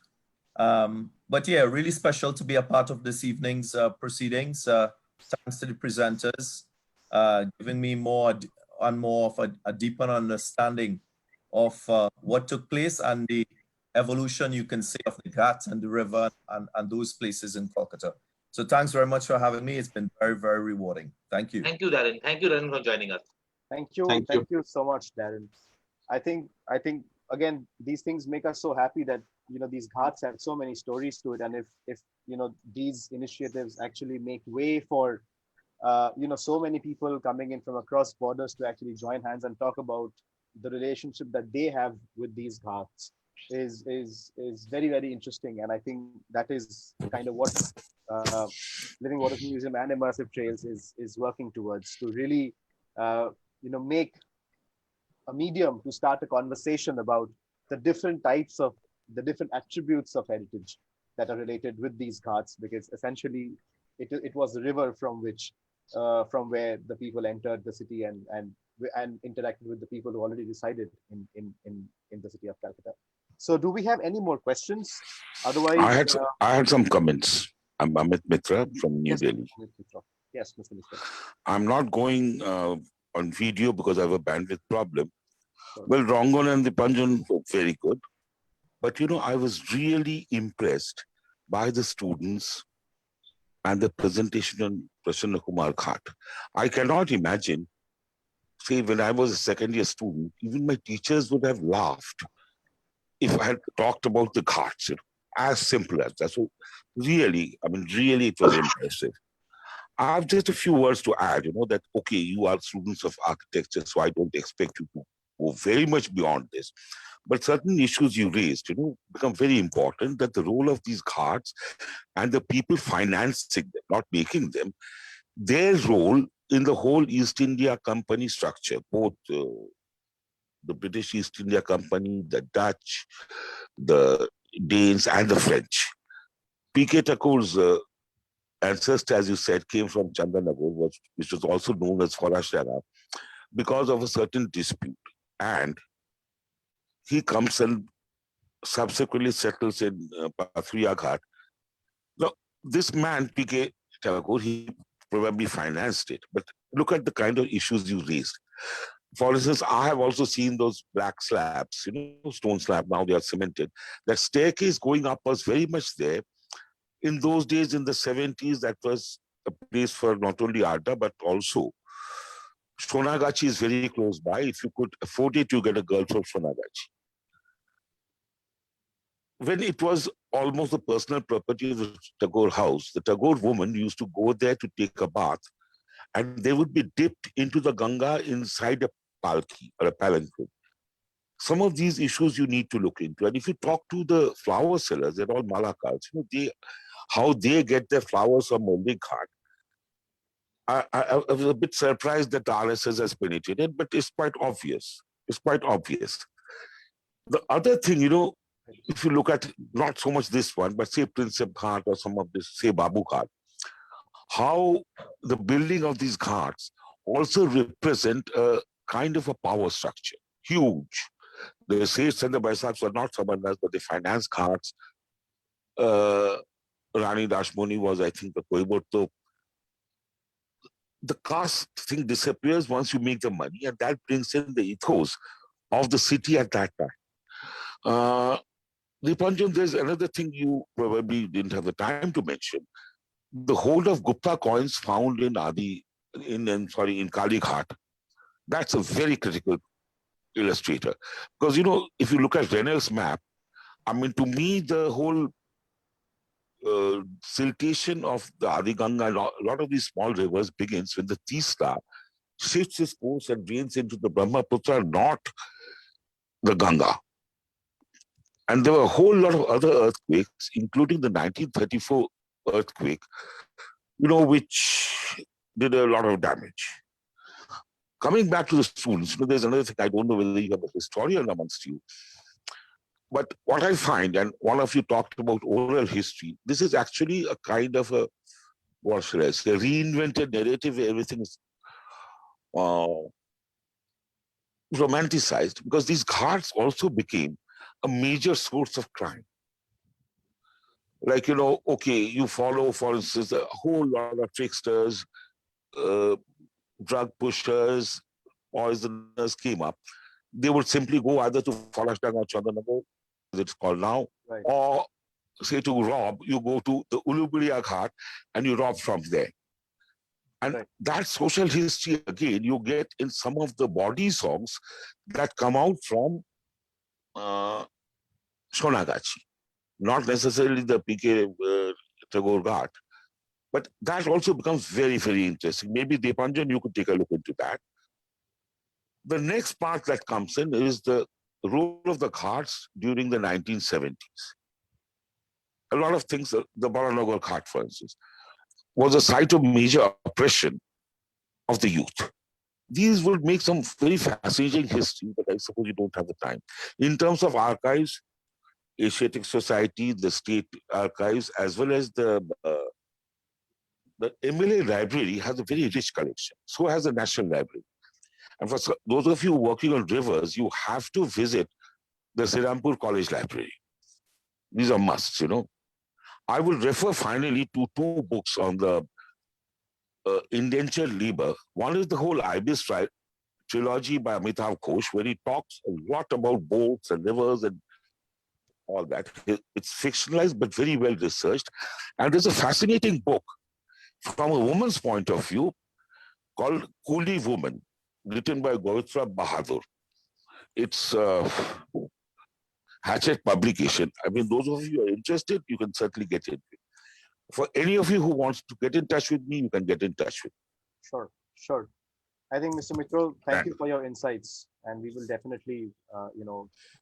But yeah, really special to be a part of this evening's proceedings. Thanks to the presenters, giving me more of a deeper understanding of what took place and the evolution, you can say, of the Ghat and the river and those places in Kolkata. So thanks very much for having me. It's been very, very rewarding. Thank you. Thank you, Darren. Thank you, Darren, for joining us. Thank you. Thank you so much, Darren. I think again, these things make us so happy that these ghats have so many stories to it, and if these initiatives actually make way for so many people coming in from across borders to actually join hands and talk about the relationship that they have with these ghats is very, very interesting. And I think that is kind of what uh, Living Waters Museum and Immersive Trails is working towards, to really make a medium to start a conversation about the different types of the different attributes of heritage that are related with these ghats, because essentially it was the river from which from where the people entered the city and interacted with the people who already resided in the city of Calcutta. So do we have any more questions? Otherwise, I had some comments. I'm Amit Mitra from New yes, Delhi. yes, Mr. Mishra. I'm not going on video because I have a bandwidth problem. Sure. Well, Rangan and Dipanjung were very good. But, I was really impressed by the students and the presentation on Prasanna Kumar Ghat. I cannot imagine, say, when I was a second year student, even my teachers would have laughed if I had talked about the Ghats, as simple as that. So really, really it was impressive. I have just a few words to add, that, okay, you are students of architecture, so I don't expect you to go very much beyond this. But certain issues you raised, become very important, that the role of these ghats and the people financing them, not making them, their role in the whole East India Company structure, both the British East India Company, the Dutch, the Danes, and the French. P.K. Tagore's ancestor, as you said, came from Chandanagar, which was also known as Farashara, because of a certain dispute. And he comes and subsequently settles in Pathriya Ghat. Now, this man, P.K. Tagore, he probably financed it. But look at the kind of issues you raised. For instance, I have also seen those black slabs, stone slab, now they are cemented. That staircase going up was very much there. In those days, in the 70s, that was a place for not only Adda, but also Sonagachi is very close by. If you could afford it, you get a girl from Sonagachi. When it was almost the personal property of the Tagore house, the Tagore woman used to go there to take a bath, and they would be dipped into the Ganga inside a palki or a palanquin. Some of these issues you need to look into. And if you talk to the flower sellers, they're all Malakals, how they get their flowers from Mumbai Ghat. I was a bit surprised that the RSS has penetrated, but it's quite obvious. It's quite obvious. The other thing, if you look at not so much this one, but say Princep Ghat or some of this, say Babu Ghat, how the building of these ghats also represent a kind of a power structure, huge. The Seths and the Baisaks were not Samandas, but they financed ghats. Rani Dashmoni was, I think, the Koimbotore. The caste thing disappears once you make the money, and that brings in the ethos of the city at that time. Dipanjung, there's another thing you probably didn't have the time to mention. The hold of Gupta coins found in in Kali Ghat. That's a very critical illustrator. Because, if you look at Renel's map, to me, the whole siltation of the Adi Ganga, a lot of these small rivers begins when the Tista shifts its course and drains into the Brahmaputra, not the Ganga. And there were a whole lot of other earthquakes, including the 1934 earthquake, which did a lot of damage. Coming back to the students, there's another thing, I don't know whether you have a historian amongst you, but what I find, and one of you talked about oral history, this is actually a kind of a, what should I say, a reinvented narrative where everything is romanticized, because these ghats also became a major source of crime. Like, okay, you follow, for instance, a whole lot of tricksters, drug pushers, poisoners came up. They would simply go either to Farashtang or Chandanagar, as it's called now, right, or say to rob, you go to the Uluburia Ghat and you rob from there. And right, that social history, again, you get in some of the body songs that come out from Sonagachi. Not necessarily the P.K. Tagore Ghat, but that also becomes very, very interesting. Maybe Dipanjan, you could take a look into that. The next part that comes in is the role of the Ghats during the 1970s. A lot of things, the Baranagar Ghat, for instance, was a site of major oppression of the youth. These would make some very fascinating history, but I suppose you don't have the time. In terms of archives, Asiatic Society, the state archives, as well as the MLA library has a very rich collection. So has the National Library. And for those of you working on rivers, you have to visit the Srirampur College Library. These are musts, you know. I will refer finally to two books on the indentured labor. One is the whole Ibis trilogy by Amitav Ghosh, where he talks a lot about boats and rivers and all that. It's fictionalized, but very well researched. And there's a fascinating book from a woman's point of view called Coolie Woman, written by Gopinath Bahadur. It's Hatchet publication. I mean, those of you who are interested, you can certainly get it. For any of you who wants to get in touch with me, you can get in touch with me. Sure, sure. I think, Mr. Mitro, thank you for your insights, and we will definitely,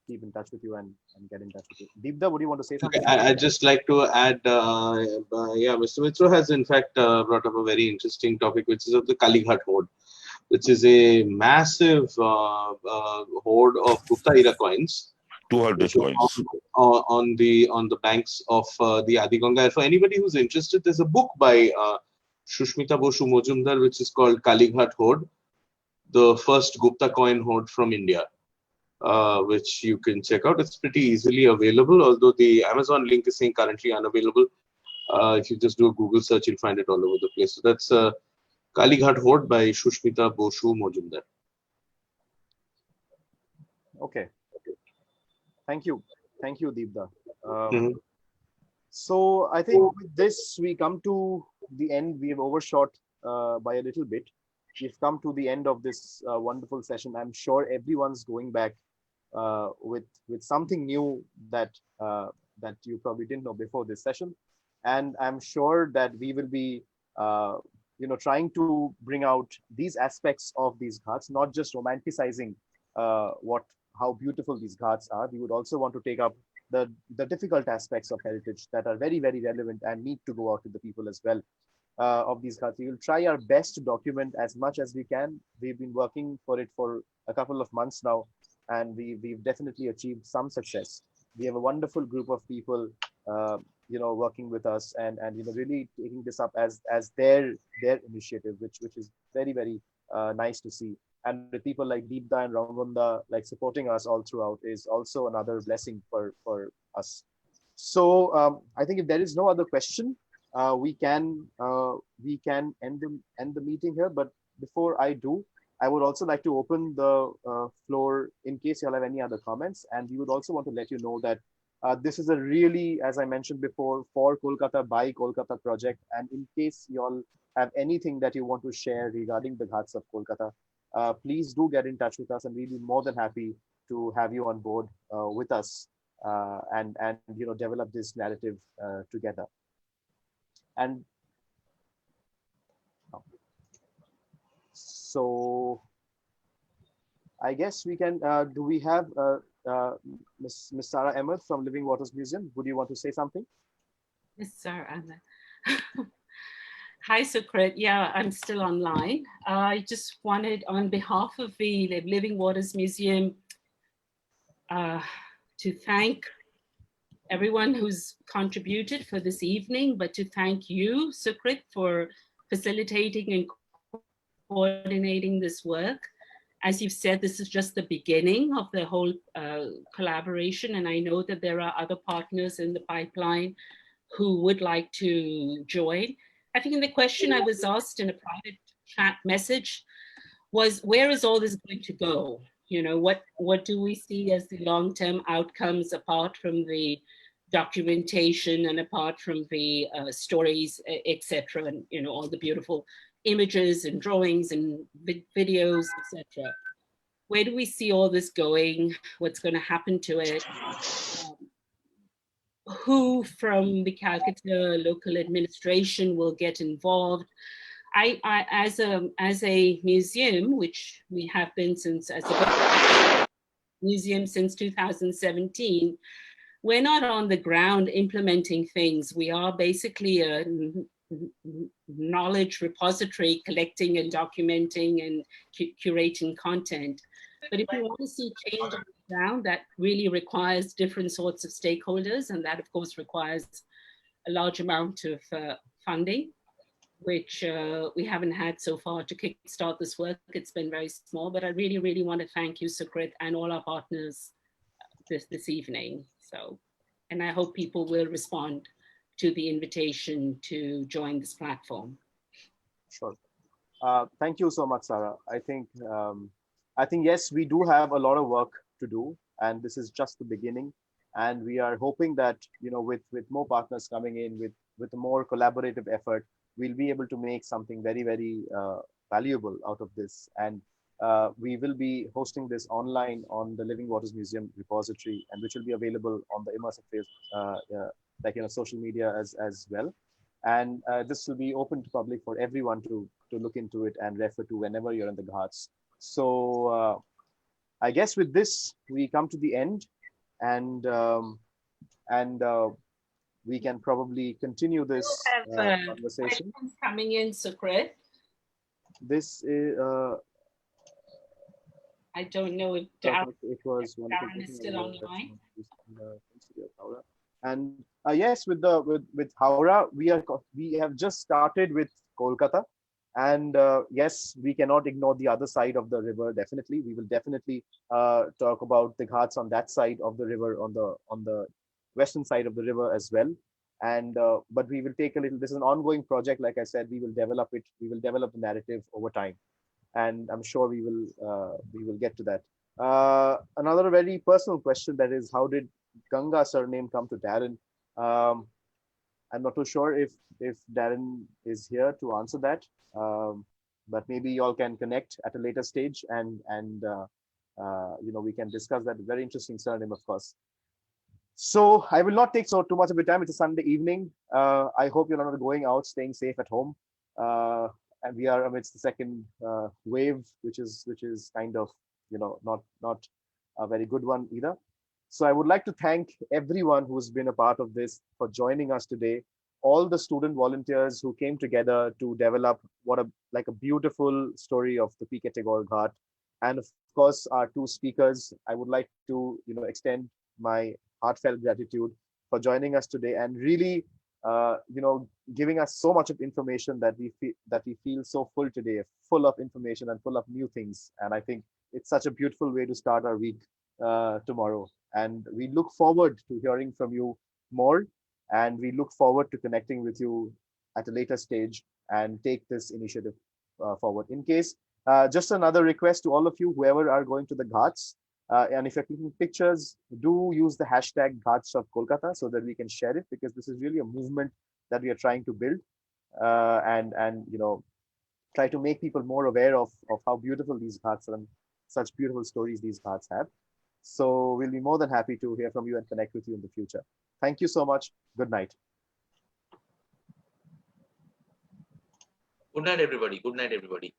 keep in touch with you and get in touch with you. Deepda, would you want to say something? Okay, I'd just like to add, Mr. Mitro has in fact brought up a very interesting topic, which is of the Kalighat Horde, which is a massive hoard of Gupta era coins. 200 coins on the banks of the Adiganga. For anybody who's interested, there's a book by Shushmita Boshu Mojumdar, which is called Kalighat Horde, the first Gupta coin hoard from India, which you can check out. It's pretty easily available, although the Amazon link is saying currently unavailable. If you just do a Google search, you'll find it all over the place. So that's Kalighat Horde by Shushmita Boshu Mojumdar. Okay. Thank you, Deepda. Mhm. So I think with this we come to the end. We have overshot by a little bit. We've come to the end of this wonderful session. I'm sure everyone's going back with something new that you probably didn't know before this session, and I'm sure that we will be trying to bring out these aspects of these ghats, not just romanticizing how beautiful these ghats are. We would also want to take up the difficult aspects of heritage that are very, very relevant and need to go out to the people as well of these ghats. We will try our best to document as much as we can. We've been working for it for a couple of months now, and we've definitely achieved some success. We have a wonderful group of people, working with us and really taking this up as their initiative, which is very, very nice to see. And with people like Deepda and Rangunda like supporting us all throughout is also another blessing for us. So I think if there is no other question, we can end the meeting here. But before I do, I would also like to open the floor in case you all have any other comments. And we would also want to let you know that this is a really, as I mentioned before, for Kolkata by Kolkata project. And in case you all have anything that you want to share regarding the Ghats of Kolkata, please do get in touch with us, and we'll be more than happy to have you on board with us and develop this narrative together. And so I guess we can. Do we have Miss Sarah Emmett from Living Waters Museum? Would you want to say something? Yes, sir. Hi, Sukrit. Yeah, I'm still online. I just wanted, on behalf of the Living Waters Museum, to thank everyone who's contributed for this evening, but to thank you, Sukrit, for facilitating and coordinating this work. As you've said, this is just the beginning of the whole collaboration, and I know that there are other partners in the pipeline who would like to join. I think the question I was asked in a private chat message was, where is all this going to go? What do we see as the long-term outcomes apart from the documentation and apart from the stories, etc., and all the beautiful images and drawings and videos, etc. Where do we see all this going? What's going to happen to it? Who from the Calcutta local administration will get involved? as a museum, which we have been since as a museum since 2017, we're not on the ground implementing things. We are basically a knowledge repository, collecting and documenting and curating content. But if you want to see change on the ground, that really requires different sorts of stakeholders, and that of course requires a large amount of funding, which we haven't had so far to kickstart this work. It's been very small, but I really, really want to thank you, Sukrit, and all our partners this evening. So, and I hope people will respond to the invitation to join this platform. Sure. Thank you so much, Sarah. I think yes, we do have a lot of work to do, and this is just the beginning. And we are hoping that, you know, with more partners coming in, with a more collaborative effort, we'll be able to make something very, very valuable out of this. And we will be hosting this online on the Living Waters Museum repository, and which will be available on the Immersive Trails, social media as well. And this will be open to public for everyone to look into it and refer to whenever you're in the Ghats. So I guess with this, we come to the end, and we can probably continue this conversation. Questions coming in, Sukrit. This is. I don't know if Darren is still online. And yes, with Howrah, we have just started with Kolkata, and yes, we cannot ignore the other side of the river. Definitely, we will definitely talk about the Ghats on that side of the river, on the western side of the river as well. And but we will take a little. This is an ongoing project. Like I said, we will develop it. We will develop the narrative over time, and I'm sure we will get to that. Another very personal question, that is, how did Ganga surname come to Darren? I'm not too sure if Darren is here to answer that, but maybe y'all can connect at a later stage, and we can discuss that. Very interesting surname, of course. So I will not take too much of your time. It's a Sunday evening. I hope you're not going out, staying safe at home. And we are amidst the second wave, which is kind of not a very good one either. So I would like to thank everyone who's been a part of this for joining us today. All the student volunteers who came together to develop a beautiful story of the P.K. Tagore Ghat, and of course our two speakers. I would like to extend my heartfelt gratitude for joining us today, and really giving us so much of information that we feel so full today, full of information and full of new things. And I think it's such a beautiful way to start our week tomorrow. And we look forward to hearing from you more, and we look forward to connecting with you at a later stage and take this initiative forward. In case, just another request to all of you, whoever are going to the Ghats, and if you're taking pictures, do use the hashtag Ghats of Kolkata so that we can share it, because this is really a movement that we are trying to build, and try to make people more aware of how beautiful these Ghats are and such beautiful stories these Ghats have. So we'll be more than happy to hear from you and connect with you in the future. Thank you so much. Good night. Good night, everybody. Good night, everybody.